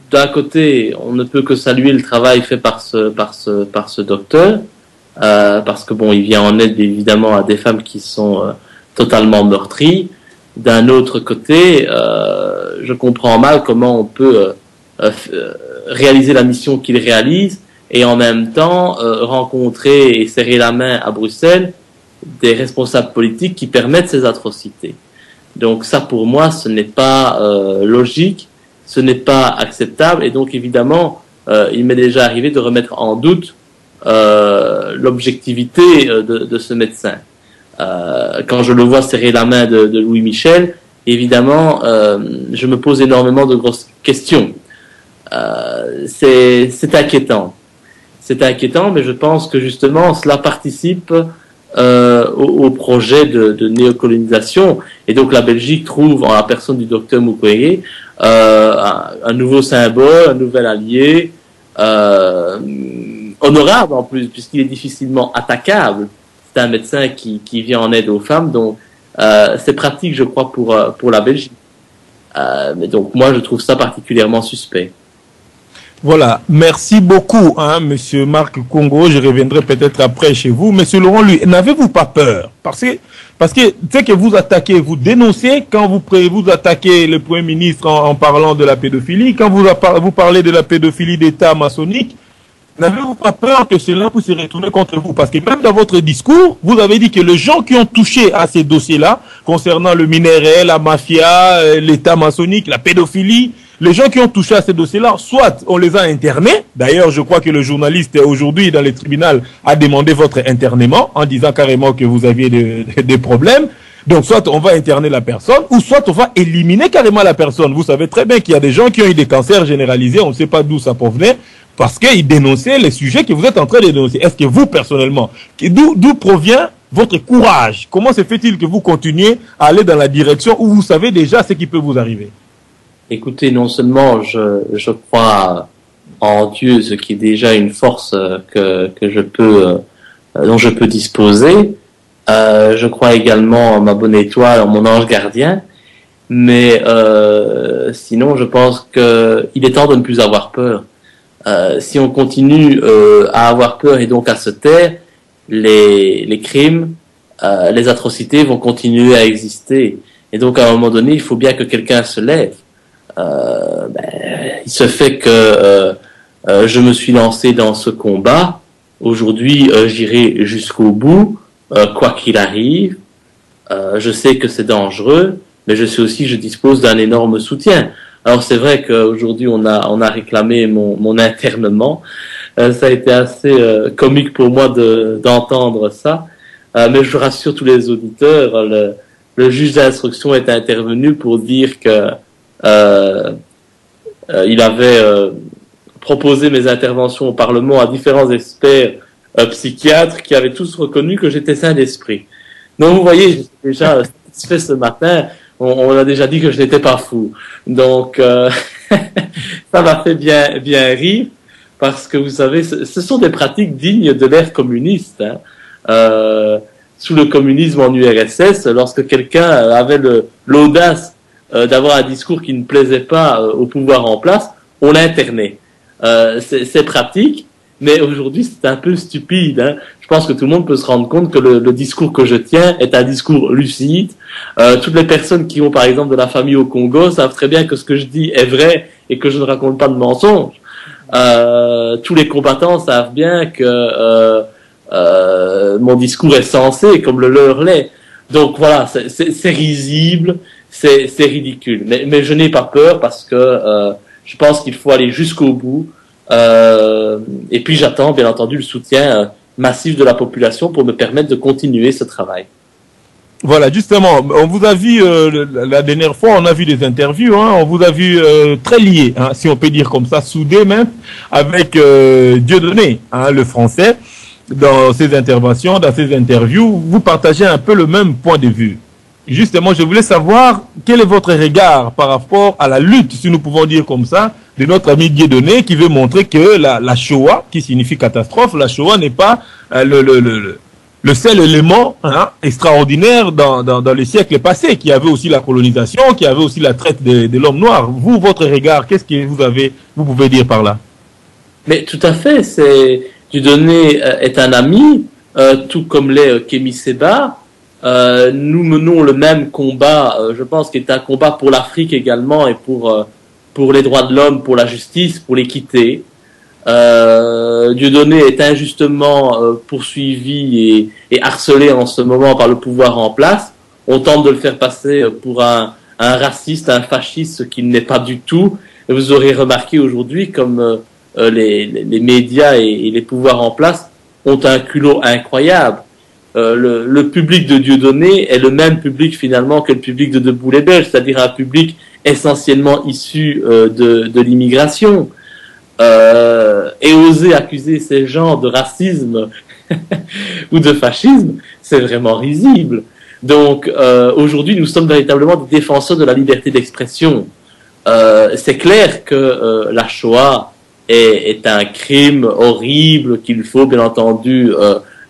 Speaker 5: D'un côté, on ne peut que saluer le travail fait par ce docteur, parce que bon, il vient en aide évidemment à des femmes qui sont totalement meurtries. D'un autre côté, je comprends mal comment on peut réaliser la mission qu'il réalise et en même temps rencontrer et serrer la main à Bruxelles des responsables politiques qui permettent ces atrocités. Donc ça, pour moi, ce n'est pas logique. ce n'est pas acceptable. Et donc, évidemment, il m'est déjà arrivé de remettre en doute l'objectivité de ce médecin. Quand je le vois serrer la main de Louis Michel, évidemment, je me pose énormément de grosses questions. C'est inquiétant. C'est inquiétant, mais je pense que justement, cela participe au projet de néocolonisation. Et donc, la Belgique trouve, en la personne du docteur Mukwege, un nouveau symbole, un nouvel allié, honorable en plus, puisqu'il est difficilement attaquable. C'est un médecin qui vient en aide aux femmes, donc c'est pratique, je crois, pour la Belgique. Mais donc, moi, je trouve ça particulièrement suspect.
Speaker 4: Voilà, merci beaucoup, Monsieur Marc Congo. Je reviendrai peut-être après chez vous. Monsieur Laurent, lui, n'avez-vous pas peur? Parce que c'est que vous attaquez, vous dénoncez quand vous attaquez le Premier ministre en parlant de la pédophilie, quand vous parlez de la pédophilie d'État maçonnique. N'avez-vous pas peur que cela puisse se retourner contre vous? Parce que même dans votre discours, vous avez dit que les gens qui ont touché à ces dossiers-là, concernant le minerai, la mafia, l'État maçonnique, la pédophilie, les gens qui ont touché à ces dossiers-là, soit on les a internés. D'ailleurs, je crois que le journaliste aujourd'hui dans les tribunaux a demandé votre internement en disant carrément que vous aviez des problèmes. Donc, soit on va interner la personne, ou soit on va éliminer carrément la personne. Vous savez très bien qu'il y a des gens qui ont eu des cancers généralisés, on ne sait pas d'où ça provenait, parce qu'ils dénonçaient les sujets que vous êtes en train de dénoncer. Est-ce que vous, personnellement, d'où provient votre courage? Comment se fait-il que vous continuez à aller dans la direction où vous savez déjà ce qui peut vous arriver?
Speaker 5: Écoutez, non seulement je crois en Dieu, ce qui est déjà une force dont je peux disposer. Je crois également en ma bonne étoile, en mon ange gardien. Mais sinon, je pense qu'il est temps de ne plus avoir peur. Si on continue à avoir peur et donc à se taire, les crimes, les atrocités vont continuer à exister. Et donc, à un moment donné, il faut bien que quelqu'un se lève. Il se fait que je me suis lancé dans ce combat. Aujourd'hui, j'irai jusqu'au bout, quoi qu'il arrive. Je sais que c'est dangereux, mais je dispose d'un énorme soutien. Alors c'est vrai qu'aujourd'hui on a réclamé mon internement. Ça a été assez comique pour moi d'entendre ça. Mais je rassure tous les auditeurs, le juge d'instruction est intervenu pour dire que il avait proposé mes interventions au Parlement à différents experts psychiatres qui avaient tous reconnu que j'étais sain d'esprit. Donc vous voyez, j'étais déjà satisfait ce matin. On a déjà dit que je n'étais pas fou. Donc ça m'a fait bien rire parce que vous savez, ce sont des pratiques dignes de l'ère communiste. Sous le communisme en URSS, lorsque quelqu'un avait l'audace d'avoir un discours qui ne plaisait pas au pouvoir en place, on l'internait. C'est pratique, mais aujourd'hui c'est un peu stupide. Je pense que tout le monde peut se rendre compte que le discours que je tiens est un discours lucide. Toutes les personnes qui ont par exemple de la famille au Congo savent très bien que ce que je dis est vrai et que je ne raconte pas de mensonges. Tous les combattants savent bien que mon discours est sensé comme le leur l'est. Donc voilà, c'est risible, c'est ridicule. Mais je n'ai pas peur parce que je pense qu'il faut aller jusqu'au bout. Et puis j'attends bien entendu le soutien massif de la population pour me permettre de continuer ce travail.
Speaker 4: Voilà, justement, on vous a vu la dernière fois, on a vu des interviews, on vous a vu très liés, si on peut dire comme ça, soudés même, avec Dieudonné, le français, dans ses interventions, dans ses interviews, vous partagez un peu le même point de vue. Justement, je voulais savoir quel est votre regard par rapport à la lutte, si nous pouvons dire comme ça, de notre ami Dieudonné qui veut montrer que la Shoah, qui signifie catastrophe, la Shoah n'est pas le seul élément extraordinaire dans les siècles passés, qui avait aussi la colonisation, qui avait aussi la traite de l'homme noir. Vous, votre regard, qu'est-ce que vous pouvez dire par là?
Speaker 5: Mais tout à fait, Dieudonné est un ami, tout comme l'est Kémy Séba. Nous menons le même combat, je pense qu'il est un combat pour l'Afrique également et pour les droits de l'homme, pour la justice, pour l'équité. Dieudonné est injustement poursuivi et harcelé en ce moment par le pouvoir en place. On tente de le faire passer pour un raciste, un fasciste, ce qu'il n'est pas du tout. Et vous aurez remarqué aujourd'hui comme les médias et les pouvoirs en place ont un culot incroyable. Le public de Dieudonné est le même public finalement que le public de Debout les Belges, c'est-à-dire un public essentiellement issu de l'immigration. Et oser accuser ces gens de racisme ou de fascisme, c'est vraiment risible. Donc aujourd'hui, nous sommes véritablement des défenseurs de la liberté d'expression. C'est clair que la Shoah est un crime horrible qu'il faut bien entendu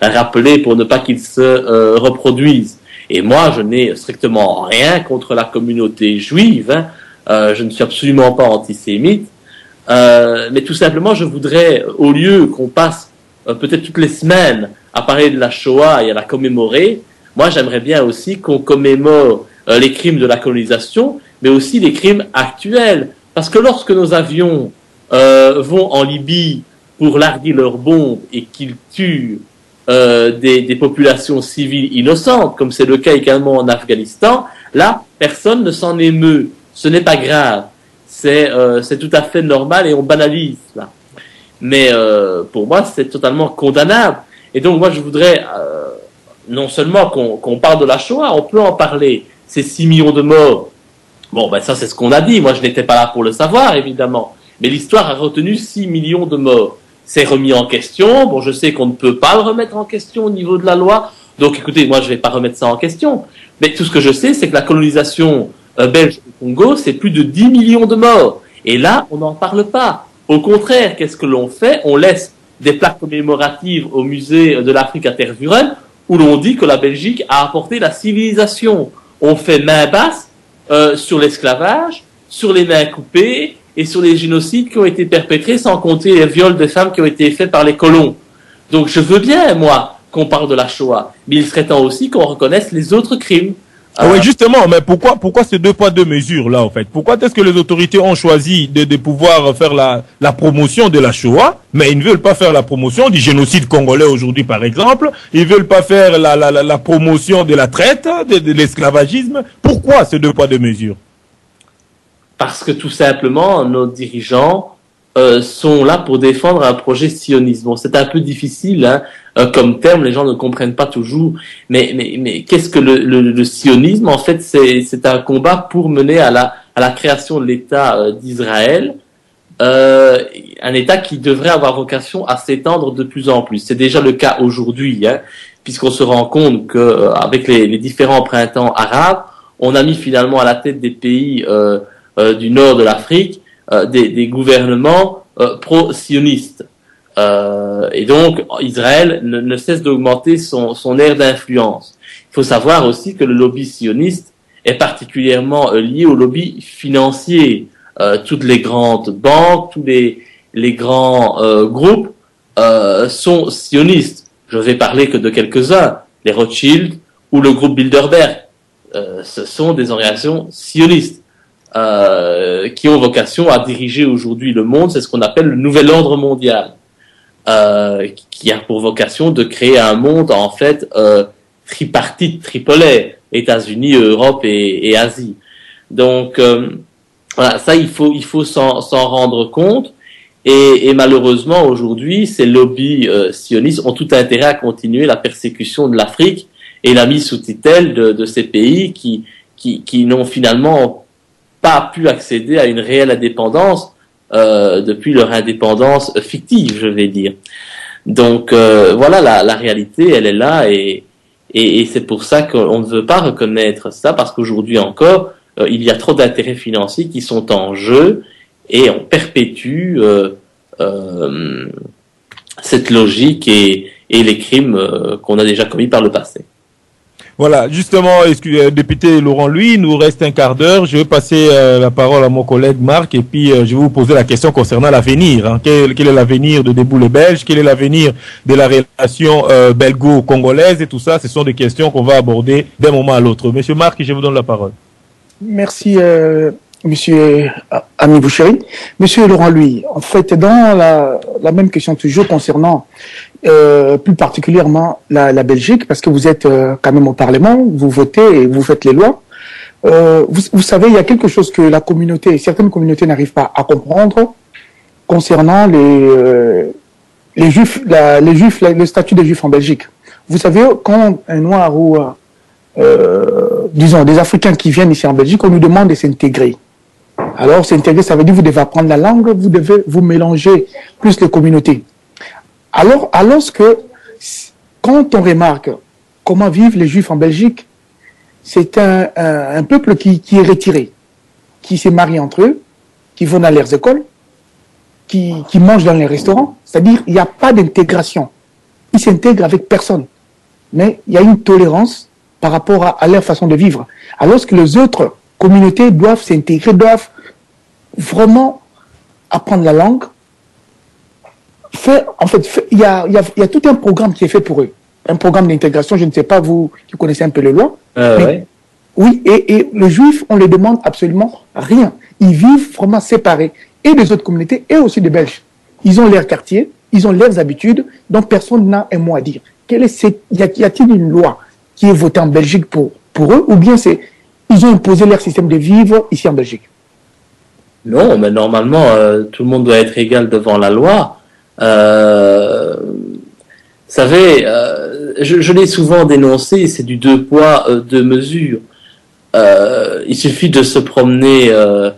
Speaker 5: rappeler pour ne pas qu'il se reproduise. Et moi, je n'ai strictement rien contre la communauté juive. Je ne suis absolument pas antisémite. Mais tout simplement, je voudrais, au lieu qu'on passe peut-être toutes les semaines à parler de la Shoah et à la commémorer, moi, j'aimerais bien aussi qu'on commémore les crimes de la colonisation, mais aussi les crimes actuels. Parce que lorsque nos avions vont en Libye pour larguer leurs bombes et qu'ils tuent des populations civiles innocentes, comme c'est le cas également en Afghanistan, là, personne ne s'en émeut. Ce n'est pas grave. C'est tout à fait normal et on banalise là. Mais pour moi, c'est totalement condamnable. Et donc, moi, je voudrais non seulement qu'on parle de la Shoah, on peut en parler. Ces 6 millions de morts. Bon, ben ça, c'est ce qu'on a dit. Moi, je n'étais pas là pour le savoir, évidemment. Mais l'histoire a retenu 6 millions de morts. C'est remis en question. Bon, je sais qu'on ne peut pas le remettre en question au niveau de la loi. Donc, écoutez, moi, je vais pas remettre ça en question. Mais tout ce que je sais, c'est que la colonisation belge au Congo, c'est plus de 10 millions de morts. Et là, on n'en parle pas. Au contraire, qu'est-ce que l'on fait? On laisse des plaques commémoratives au musée de l'Afrique à Tervuren, où l'on dit que la Belgique a apporté la civilisation. On fait main basse sur l'esclavage, sur les mains coupées, et sur les génocides qui ont été perpétrés, sans compter les viols de femmes qui ont été faits par les colons. Donc je veux bien, moi, qu'on parle de la Shoah, mais il serait temps aussi qu'on reconnaisse les autres crimes.
Speaker 4: Oui, justement, mais pourquoi ces 2 poids 2 mesures là en fait? Pourquoi est-ce que les autorités ont choisi de pouvoir faire la promotion de la Shoah, mais ils ne veulent pas faire la promotion du génocide congolais aujourd'hui par exemple? Ils veulent pas faire la promotion de la traite, de l'esclavagisme? Pourquoi ces 2 poids 2 mesures?
Speaker 5: Parce que tout simplement, nos dirigeants sont là pour défendre un projet sionisme. Bon, c'est un peu difficile hein, comme terme, les gens ne comprennent pas toujours. Mais qu'est-ce que le sionisme? En fait, c'est un combat pour mener à la création de l'État d'Israël, un État qui devrait avoir vocation à s'étendre de plus en plus. C'est déjà le cas aujourd'hui, hein, puisqu'on se rend compte que avec les différents printemps arabes, on a mis finalement à la tête des pays du nord de l'Afrique des gouvernements pro-sionistes. Et donc, Israël ne cesse d'augmenter son aire d'influence. Il faut savoir aussi que le lobby sioniste est particulièrement lié au lobby financier. Toutes les grandes banques, tous les grands groupes sont sionistes. Je vais parler que de quelques-uns. Les Rothschild ou le groupe Bilderberg. Ce sont des organisations sionistes. Qui ont vocation à diriger aujourd'hui le monde, c'est ce qu'on appelle le nouvel ordre mondial, qui a pour vocation de créer un monde en fait tripartite, tripolaire, États-Unis, Europe et Asie. Donc voilà, ça il faut s'en rendre compte. Et malheureusement aujourd'hui, ces lobbies sionistes ont tout intérêt à continuer la persécution de l'Afrique et la mise sous tutelle de ces pays qui n'ont finalement pas pu accéder à une réelle indépendance depuis leur indépendance fictive, je vais dire. Donc voilà, la réalité, elle est là et c'est pour ça qu'on ne veut pas reconnaître ça, parce qu'aujourd'hui encore, il y a trop d'intérêts financiers qui sont en jeu et on perpétue cette logique et les crimes qu'on a déjà commis par le passé.
Speaker 4: Voilà, justement, député Laurent Louis, il nous reste un quart d'heure. Je vais passer la parole à mon collègue Marc et puis je vais vous poser la question concernant l'avenir. Hein. Quel est l'avenir de Debout les Belges? Quel est l'avenir de la relation belgo-congolaise et tout ça? Ce sont des questions qu'on va aborder d'un moment à l'autre. Monsieur Marc, je vous donne la parole.
Speaker 6: Merci, Monsieur Ami Boucherie. Monsieur Laurent Louis, en fait, dans la même question toujours concernant plus particulièrement la Belgique, parce que vous êtes quand même au Parlement, vous votez et vous faites les lois. vous savez, il y a quelque chose que certaines communautés n'arrivent pas à comprendre concernant les juifs, le statut des juifs en Belgique. Vous savez, quand un noir ou, disons, des Africains qui viennent ici en Belgique, on nous demande de s'intégrer. Alors, s'intégrer, ça veut dire que vous devez apprendre la langue, vous devez vous mélanger plus les communautés. Alors quand on remarque comment vivent les Juifs en Belgique, c'est un peuple qui est retiré, qui se marie entre eux, qui vont dans leurs écoles, qui mangent dans les restaurants. C'est-à-dire, il n'y a pas d'intégration. Ils s'intègrent avec personne. Mais il y a une tolérance par rapport à leur façon de vivre. Alors que les autres communautés doivent s'intégrer, doivent vraiment apprendre la langue. Il y a tout un programme qui est fait pour eux. Un programme d'intégration, je ne sais pas, vous qui connaissez un peu les lois.
Speaker 5: Ouais.
Speaker 6: Oui, et les Juifs, on ne les demande absolument rien. Ils vivent vraiment séparés, et des autres communautés, et aussi des Belges. Ils ont leur quartier, ils ont leurs habitudes, donc personne n'a un mot à dire. Y a-t-il une loi qui est votée en Belgique pour eux, ou bien ils ont imposé leur système de vivre ici en Belgique?
Speaker 5: Non, mais normalement, tout le monde doit être égal devant la loi. Vous savez, je l'ai souvent dénoncé, c'est du 2 poids, 2 mesures. Il suffit de se promener à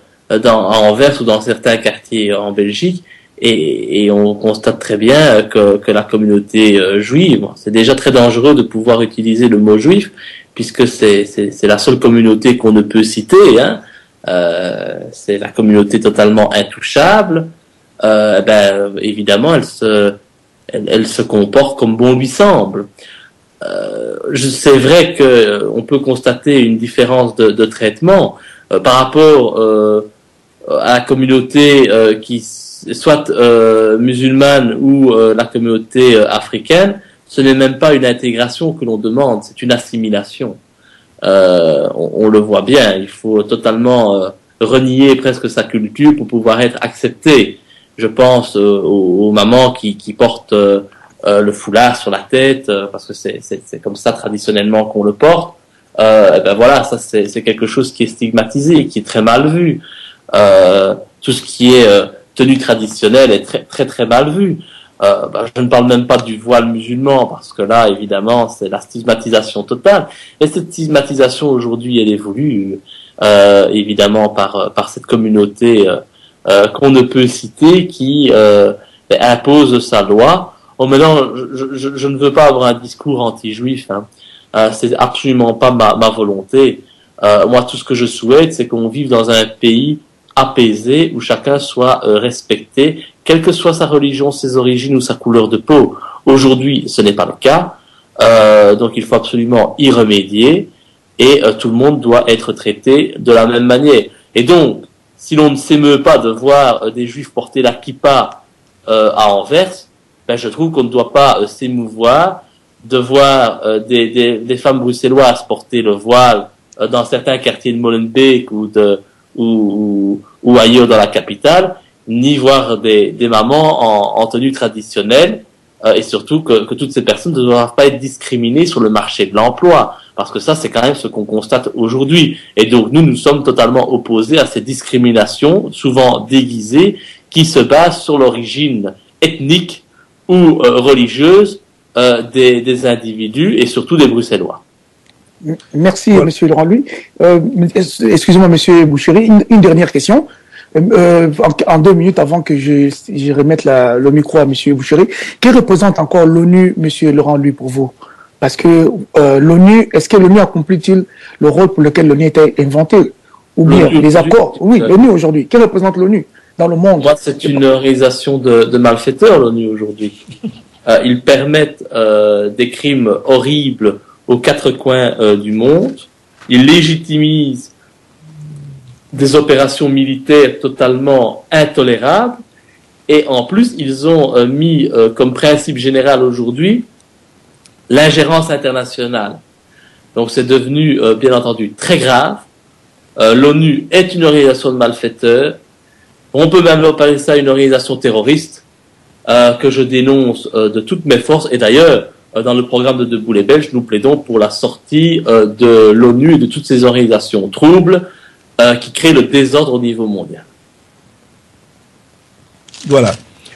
Speaker 5: Anvers ou dans certains quartiers en Belgique et on constate très bien que la communauté juive, c'est déjà très dangereux de pouvoir utiliser le mot juif puisque c'est la seule communauté qu'on ne peut citer, hein. C'est la communauté totalement intouchable. Évidemment, elle se comporte comme bon lui semble. C'est vrai que on peut constater une différence de traitement par rapport à la communauté qui soit musulmane ou la communauté africaine. Ce n'est même pas une intégration que l'on demande, c'est une assimilation. On le voit bien, il faut totalement renier presque sa culture pour pouvoir être accepté. Je pense aux mamans qui portent le foulard sur la tête parce que c'est comme ça traditionnellement qu'on le porte. Voilà, ça c'est quelque chose qui est stigmatisé, qui est très mal vu. Tout ce qui est tenue traditionnelle est très très très mal vu. Je ne parle même pas du voile musulman parce que là évidemment c'est la stigmatisation totale. Et cette stigmatisation aujourd'hui elle est voulue évidemment par cette communauté qu'on ne peut citer qui impose sa loi. Maintenant, je ne veux pas avoir un discours anti-juif, hein. C'est absolument pas ma volonté. Moi, tout ce que je souhaite, c'est qu'on vive dans un pays apaisé où chacun soit respecté, quelle que soit sa religion, ses origines ou sa couleur de peau. Aujourd'hui, ce n'est pas le cas, donc il faut absolument y remédier et tout le monde doit être traité de la même manière. Et donc, si l'on ne s'émeut pas de voir des juifs porter la kippa à Anvers, je trouve qu'on ne doit pas s'émouvoir de voir des femmes bruxelloises porter le voile dans certains quartiers de Molenbeek ou ailleurs dans la capitale, ni voir des mamans en tenue traditionnelle, et surtout que toutes ces personnes ne doivent pas être discriminées sur le marché de l'emploi, parce que ça c'est quand même ce qu'on constate aujourd'hui. Et donc nous sommes totalement opposés à ces discriminations, souvent déguisées, qui se basent sur l'origine ethnique ou religieuse des individus et surtout des Bruxellois.
Speaker 6: Merci, Monsieur Laurent-Louis. Excusez-moi, Monsieur Boucherie, une dernière question. En 2 minutes avant que je remette le micro à Monsieur Boucherie, que représente encore l'ONU, Monsieur Laurent-Louis, pour vous? Parce que est-ce que l'ONU accomplit-il le rôle pour lequel l'ONU était inventée? Ou bien les accords? Oui, l'ONU aujourd'hui. Que représente l'ONU dans le monde?
Speaker 5: Moi, c'est une organisation de malfaiteurs, l'ONU aujourd'hui. Ils permettent des crimes horribles aux 4 coins du monde. Ils légitimisent des opérations militaires totalement intolérables. Et en plus, ils ont mis comme principe général aujourd'hui l'ingérence internationale. Donc c'est devenu, bien entendu, très grave. L'ONU est une organisation de malfaiteurs. On peut même appeler ça une organisation terroriste que je dénonce de toutes mes forces. Et d'ailleurs, dans le programme de Debout les Belges, nous plaidons pour la sortie de l'ONU et de toutes ces organisations troubles qui créent le désordre au niveau mondial.
Speaker 4: Voilà.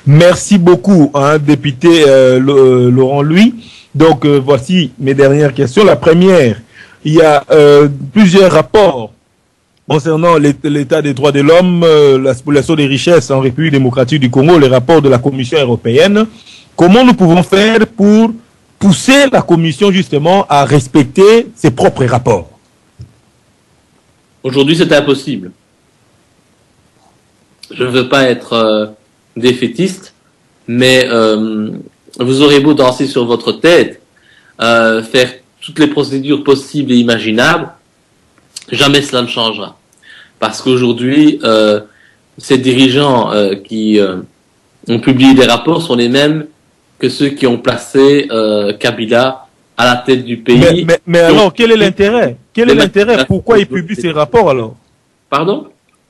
Speaker 4: Merci beaucoup, député Laurent Louis. Donc, voici mes dernières questions. La première, il y a plusieurs rapports concernant l'état des droits de l'homme, la spoliation des richesses en République démocratique du Congo, les rapports de la Commission européenne. Comment nous pouvons faire pour pousser la Commission justement à respecter ses propres rapports?
Speaker 5: Aujourd'hui, c'est impossible. Je ne veux pas être défaitiste, mais vous aurez beau danser sur votre tête, faire toutes les procédures possibles et imaginables, jamais cela ne changera. Parce qu'aujourd'hui, ces dirigeants qui ont publié des rapports sont les mêmes que ceux qui ont placé Kabila à la tête du pays.
Speaker 4: Mais alors, quel est l'intérêt? Quel est l'intérêt? Pourquoi ils publient ces rapports alors?
Speaker 5: Pardon?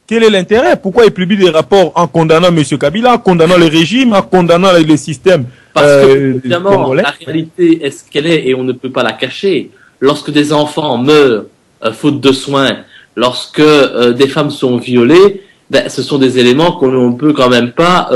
Speaker 4: Quel est l'intérêt? Pourquoi ils publient des rapports en condamnant M. Kabila, en condamnant le régime, en condamnant les systèmes
Speaker 5: Parce que, évidemment,
Speaker 4: congolais?
Speaker 5: la réalité est ce qu'elle est et on ne peut pas la cacher. Lorsque des enfants meurent faute de soins, lorsque des femmes sont violées, ben, ce sont des éléments qu'on ne peut quand même pas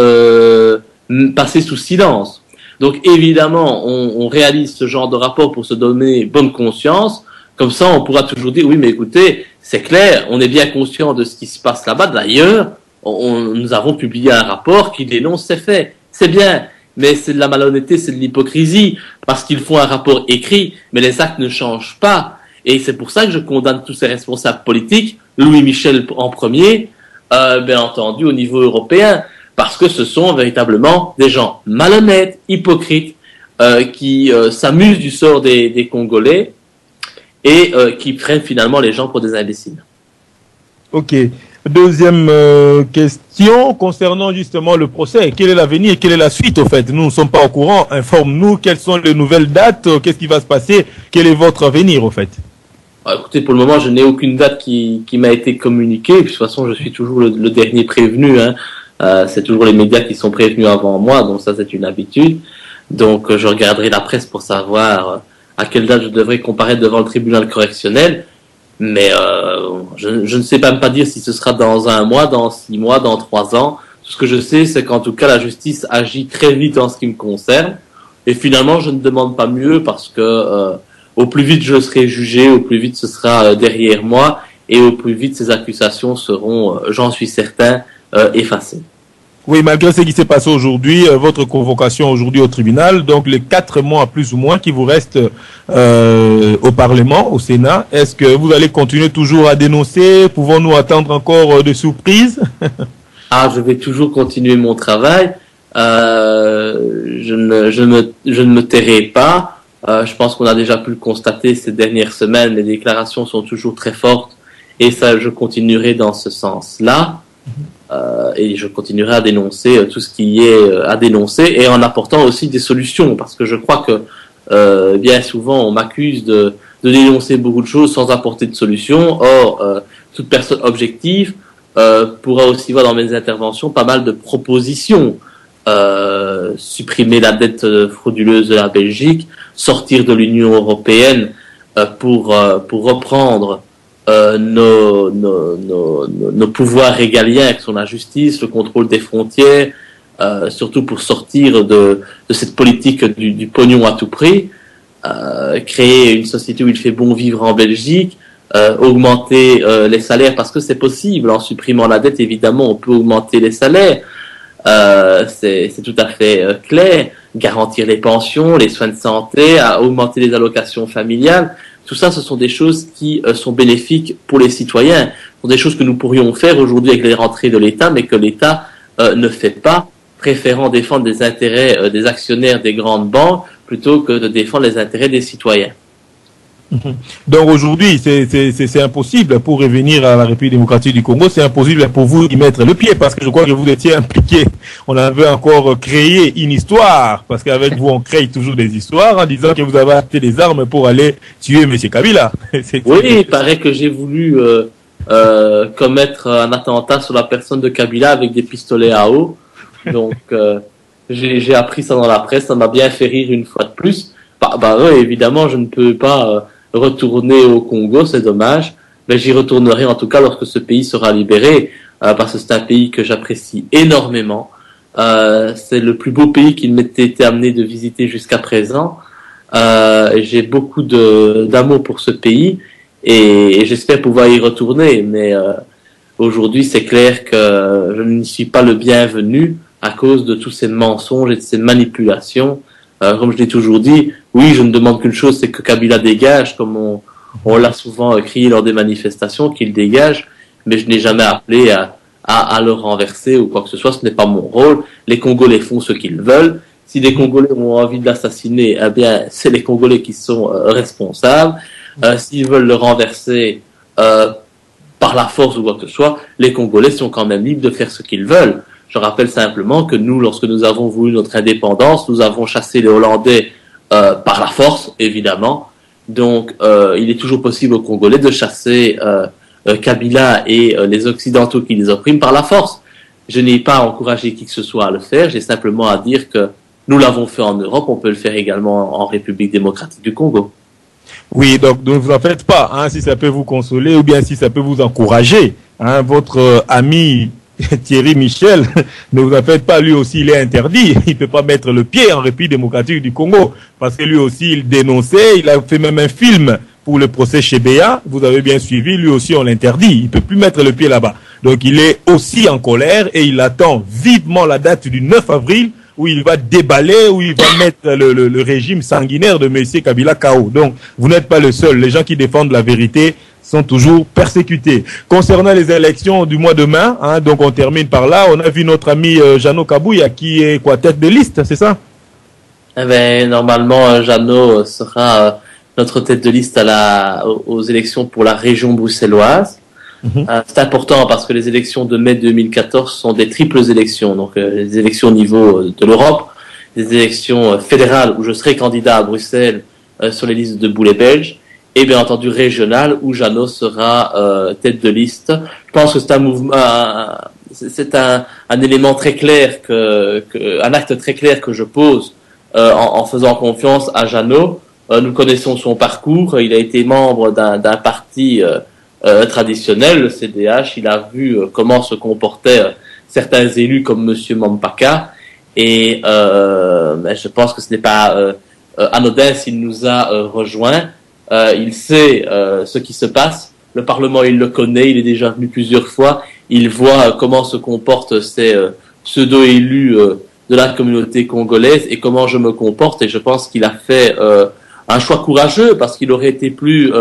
Speaker 5: passer sous silence. Donc évidemment, on réalise ce genre de rapport pour se donner bonne conscience. Comme ça, on pourra toujours dire, oui, mais écoutez, c'est clair, on est bien conscient de ce qui se passe là-bas. D'ailleurs, nous avons publié un rapport qui dénonce ces faits. C'est bien, mais c'est de la malhonnêteté, c'est de l'hypocrisie, parce qu'ils font un rapport écrit, mais les actes ne changent pas. Et c'est pour ça que je condamne tous ces responsables politiques, Louis Michel en premier, bien entendu au niveau européen, parce que ce sont véritablement des gens malhonnêtes, hypocrites, qui s'amusent du sort des Congolais et qui prennent finalement les gens pour des imbéciles.
Speaker 4: Ok. Deuxième question concernant justement le procès. Quel est l'avenir? Quelle est la suite au fait? Nous ne sommes pas au courant. Informe-nous. Quelles sont les nouvelles dates? Qu'est-ce qui va se passer? Quel est votre avenir au fait?
Speaker 5: Écoutez, pour le moment, je n'ai aucune date qui m'a été communiquée. Puis, de toute façon, je suis toujours le dernier prévenu. C'est toujours les médias qui sont prévenus avant moi, donc ça, c'est une habitude. Donc, je regarderai la presse pour savoir à quelle date je devrais comparaître devant le tribunal correctionnel. Mais je ne sais même pas dire si ce sera dans 1 mois, dans 6 mois, dans 3 ans. Tout ce que je sais, c'est qu'en tout cas, la justice agit très vite en ce qui me concerne. Et finalement, je ne demande pas mieux parce que au plus vite je serai jugé, au plus vite ce sera derrière moi, et au plus vite ces accusations seront, j'en suis certain, effacées.
Speaker 4: Oui, malgré ce qui s'est passé aujourd'hui, votre convocation aujourd'hui au tribunal, donc les 4 mois plus ou moins qui vous restent au Parlement, au Sénat, est-ce que vous allez continuer toujours à dénoncer? Pouvons-nous attendre encore des surprises?
Speaker 5: Je vais toujours continuer mon travail. Je ne me tairai pas. Je pense qu'on a déjà pu le constater ces dernières semaines. Les déclarations sont toujours très fortes et ça, je continuerai dans ce sens-là. Et je continuerai à dénoncer tout ce qui est à dénoncer et en apportant aussi des solutions, parce que je crois que bien souvent on m'accuse de dénoncer beaucoup de choses sans apporter de solutions. Or, toute personne objective pourra aussi voir dans mes interventions pas mal de propositions. Supprimer la dette frauduleuse de la Belgique, sortir de l'Union européenne pour reprendre nos pouvoirs régaliens qui sont la justice, le contrôle des frontières, surtout pour sortir de cette politique du pognon à tout prix, créer une société où il fait bon vivre en Belgique, augmenter les salaires parce que c'est possible. En supprimant la dette, évidemment, on peut augmenter les salaires. C'est tout à fait clair. Garantir les pensions, les soins de santé, augmenter les allocations familiales. Tout ça, ce sont des choses qui sont bénéfiques pour les citoyens. Ce sont des choses que nous pourrions faire aujourd'hui avec les rentrées de l'État, mais que l'État ne fait pas, préférant défendre les intérêts des actionnaires des grandes banques plutôt que de défendre les intérêts des citoyens.
Speaker 4: Donc aujourd'hui, c'est impossible pour revenir à la République démocratique du Congo, c'est impossible pour vous d'y mettre le pied, parce que je crois que vous étiez impliqué. On avait encore créé une histoire, parce qu'avec vous, on crée toujours des histoires en disant que vous avez acheté des armes pour aller tuer M. Kabila.
Speaker 5: Oui, il paraît que j'ai voulu commettre un attentat sur la personne de Kabila avec des pistolets à eau. Donc j'ai appris ça dans la presse, ça m'a bien fait rire une fois de plus. Oui, évidemment, je ne peux pas retourner au Congo, c'est dommage, mais j'y retournerai en tout cas lorsque ce pays sera libéré, parce que c'est un pays que j'apprécie énormément. C'est le plus beau pays qu'il m'ait été amené de visiter jusqu'à présent. J'ai beaucoup d'amour pour ce pays et j'espère pouvoir y retourner, mais aujourd'hui c'est clair que je n'y suis pas le bienvenu à cause de tous ces mensonges et de ces manipulations. Comme je l'ai toujours dit, oui, je ne demande qu'une chose, c'est que Kabila dégage, comme on l'a souvent crié lors des manifestations, qu'il dégage, mais je n'ai jamais appelé à le renverser ou quoi que ce soit, ce n'est pas mon rôle. Les Congolais font ce qu'ils veulent. Si les Congolais ont envie de l'assassiner, eh bien, c'est les Congolais qui sont responsables. S'ils veulent le renverser par la force ou quoi que ce soit, les Congolais sont quand même libres de faire ce qu'ils veulent. Je rappelle simplement que nous, lorsque nous avons voulu notre indépendance, nous avons chassé les Hollandais par la force, évidemment. Donc, il est toujours possible aux Congolais de chasser Kabila et les Occidentaux qui les oppriment par la force. Je n'ai pas encouragé qui que ce soit à le faire, j'ai simplement à dire que nous l'avons fait en Europe, on peut le faire également en République démocratique du Congo.
Speaker 4: Oui, donc ne vous en faites pas, hein, si ça peut vous consoler ou bien si ça peut vous encourager. Hein, votre ami Thierry Michel, ne vous en faites pas, lui aussi il est interdit. Il ne peut pas mettre le pied en République démocratique du Congo parce que lui aussi il dénonçait, il a fait même un film pour le procès Chebeya, vous avez bien suivi, lui aussi on l'interdit, il ne peut plus mettre le pied là-bas. Donc il est aussi en colère et il attend vivement la date du 9 avril où il va déballer, où il va mettre le régime sanguinaire de M. Kabila KO. Donc vous n'êtes pas le seul, les gens qui défendent la vérité sont toujours persécutés. Concernant les élections du mois de mai, hein, donc on termine par là, on a vu notre ami Jeannot Kabouya qui est quoi, tête de liste, c'est ça?
Speaker 5: Eh ben, normalement, Jeannot sera notre tête de liste aux élections pour la région bruxelloise. C'est important parce que les élections de mai 2014 sont des triples élections, donc les élections au niveau de l'Europe, des élections fédérales où je serai candidat à Bruxelles sur les listes de Boulet Belge, et bien entendu régionales où Jeannot sera tête de liste. Je pense que c'est un mouvement, c'est un élément très clair un acte très clair que je pose en faisant confiance à Jeannot. Nous connaissons son parcours. Il a été membre d'un parti traditionnel, le CDH. Il a vu comment se comportaient certains élus comme Monsieur Mampaka. Et je pense que ce n'est pas anodin s'il nous a rejoints. Il sait ce qui se passe. Le Parlement, il le connaît. Il est déjà venu plusieurs fois. Il voit comment se comportent ces pseudo-élus de la communauté congolaise et comment je me comporte. Et je pense qu'il a fait un choix courageux parce qu'il aurait été plus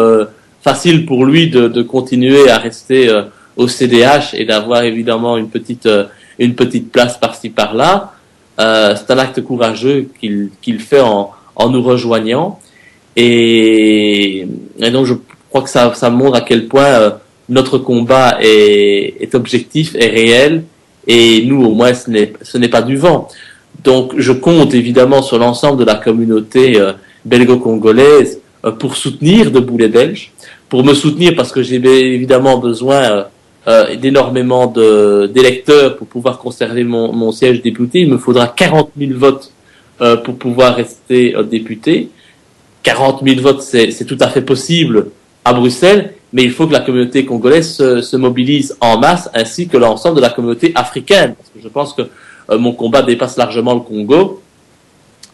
Speaker 5: facile pour lui de continuer à rester au CDH et d'avoir évidemment une petite place par-ci par-là. C'est un acte courageux qu'il fait en nous rejoignant et donc je crois que ça montre à quel point notre combat est objectif, est réel et nous au moins ce n'est pas du vent. Donc je compte évidemment sur l'ensemble de la communauté belgo-congolaise pour soutenir Debout les Belges, pour me soutenir parce que j'ai évidemment besoin d'énormément d'électeurs pour pouvoir conserver mon siège député. Il me faudra 40 000 votes pour pouvoir rester député. 40 000 votes, c'est tout à fait possible à Bruxelles, mais il faut que la communauté congolaise se mobilise en masse, ainsi que l'ensemble de la communauté africaine, parce que je pense que mon combat dépasse largement le Congo.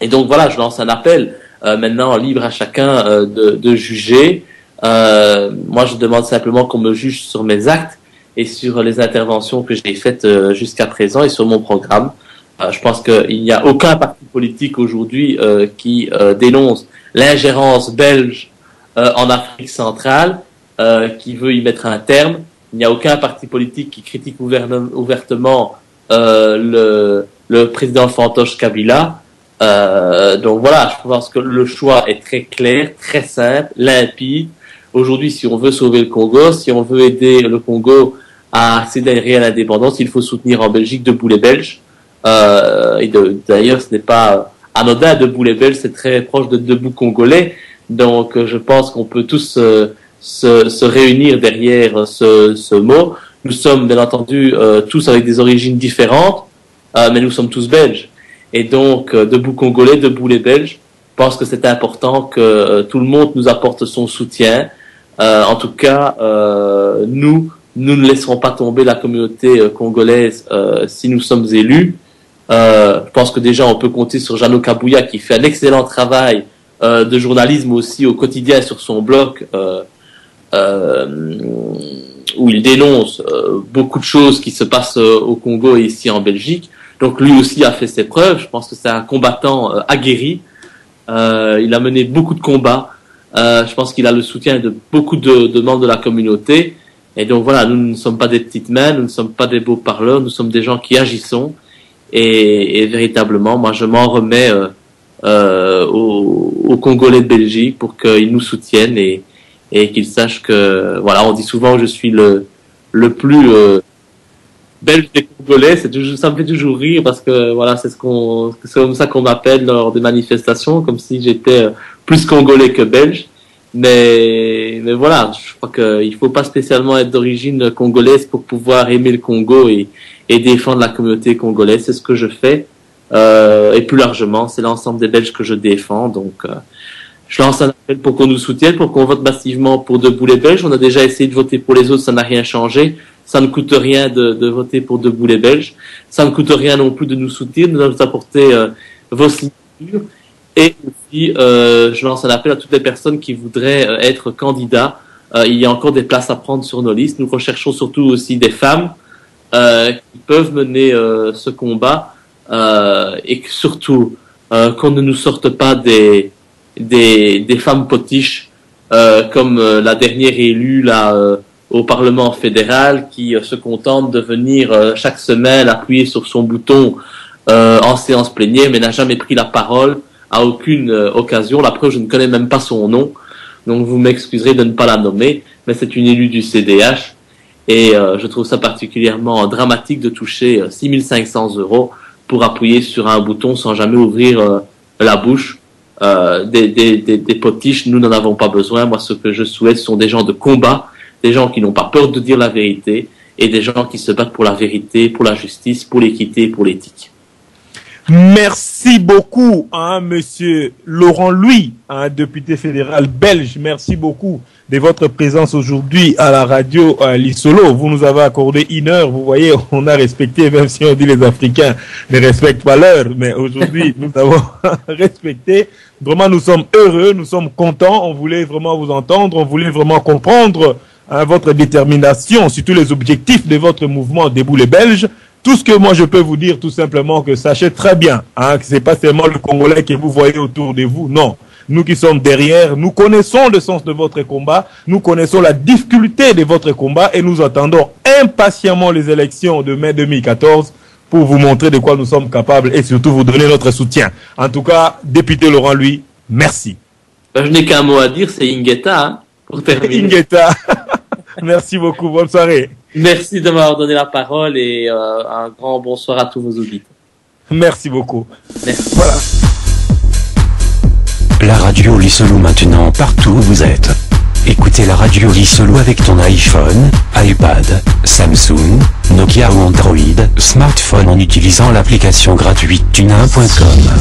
Speaker 5: Et donc voilà, je lance un appel. Maintenant, libre à chacun de juger. Moi, je demande simplement qu'on me juge sur mes actes et sur les interventions que j'ai faites jusqu'à présent et sur mon programme. Je pense qu'il n'y a aucun parti politique aujourd'hui qui dénonce l'ingérence belge en Afrique centrale, qui veut y mettre un terme. Il n'y a aucun parti politique qui critique ouvertement le président fantoche Kabila. Donc voilà, je pense que le choix est très clair, très simple, limpide. Aujourd'hui, si on veut sauver le Congo, si on veut aider le Congo à accéder à une réelle indépendance, il faut soutenir en Belgique Debout les Belges. D'ailleurs, ce n'est pas anodin, Debout les Belges, c'est très proche de Debout Congolais. Donc je pense qu'on peut tous se réunir derrière ce mot. Nous sommes bien entendu tous avec des origines différentes, mais nous sommes tous belges. Et donc, Debout Congolais, Debout les Belges, je pense que c'est important que tout le monde nous apporte son soutien. En tout cas, nous ne laisserons pas tomber la communauté congolaise si nous sommes élus. Je pense que déjà on peut compter sur Jeannot Kabouya qui fait un excellent travail de journalisme aussi au quotidien sur son blog où il dénonce beaucoup de choses qui se passent au Congo et ici en Belgique. Donc lui aussi a fait ses preuves. Je pense que c'est un combattant aguerri. Il a mené beaucoup de combats. Je pense qu'il a le soutien de beaucoup de membres de la communauté. Et donc voilà, nous ne sommes pas des petites mains, nous ne sommes pas des beaux parleurs, nous sommes des gens qui agissons. Et véritablement, moi je m'en remets aux Congolais de Belgique pour qu'ils nous soutiennent et qu'ils sachent que voilà, on dit souvent que je suis le plus belge des Congolais. Ça me fait toujours rire parce que voilà, c'est comme ça qu'on m'appelle lors des manifestations, comme si j'étais plus congolais que belge. Mais voilà, je crois qu'il faut pas spécialement être d'origine congolaise pour pouvoir aimer le Congo et défendre la communauté congolaise. C'est ce que je fais. Et plus largement, c'est l'ensemble des Belges que je défends. Donc, je lance un appel pour qu'on nous soutienne, pour qu'on vote massivement pour Debout les Belges. On a déjà essayé de voter pour les autres, ça n'a rien changé. Ça ne coûte rien de voter pour Debout les Belges. Ça ne coûte rien non plus de nous soutenir, de nous apporter vos signatures. Et aussi, je lance un appel à toutes les personnes qui voudraient être candidats. Il y a encore des places à prendre sur nos listes. Nous recherchons surtout aussi des femmes qui peuvent mener ce combat et que surtout qu'on ne nous sorte pas des femmes potiches comme la dernière élue là au Parlement fédéral qui se contente de venir chaque semaine appuyer sur son bouton en séance plénière mais n'a jamais pris la parole à aucune occasion. La preuve, je ne connais même pas son nom, donc vous m'excuserez de ne pas la nommer, mais c'est une élue du CDH et je trouve ça particulièrement dramatique de toucher 6 500 € pour appuyer sur un bouton sans jamais ouvrir la bouche. Des potiches, nous n'en avons pas besoin. Moi, ce que je souhaite, ce sont des gens de combat, des gens qui n'ont pas peur de dire la vérité et des gens qui se battent pour la vérité, pour la justice, pour l'équité, pour l'éthique.
Speaker 4: Merci beaucoup, monsieur Laurent Louis, député fédéral belge. Merci beaucoup de votre présence aujourd'hui à la radio Lisolo. Vous nous avez accordé 1 heure. Vous voyez, on a respecté, même si on dit les Africains ne respectent pas l'heure, mais aujourd'hui, nous avons respecté. Vraiment, nous sommes heureux, nous sommes contents. On voulait vraiment vous entendre, on voulait vraiment comprendre votre détermination, surtout les objectifs de votre mouvement Debout les Belges. Tout ce que moi je peux vous dire, tout simplement, que sachez très bien, que c'est pas seulement le Congolais que vous voyez autour de vous, non. Nous qui sommes derrière, nous connaissons le sens de votre combat, nous connaissons la difficulté de votre combat et nous attendons impatiemment les élections de mai 2014 pour vous montrer de quoi nous sommes capables et surtout vous donner notre soutien. En tout cas, député Laurent Louis, merci.
Speaker 5: Je n'ai qu'un mot à dire, c'est Ingeta, pour terminer.
Speaker 4: Ingeta. Merci beaucoup, bonne soirée.
Speaker 5: Merci de m'avoir donné la parole et un grand bonsoir à tous vos auditeurs.
Speaker 4: Merci beaucoup.
Speaker 5: Merci.
Speaker 4: Voilà.
Speaker 1: La radio Lisolo maintenant partout où vous êtes. Écoutez la radio Lisolo avec ton iPhone, iPad, Samsung, Nokia ou Android, smartphone en utilisant l'application gratuite tunin.com.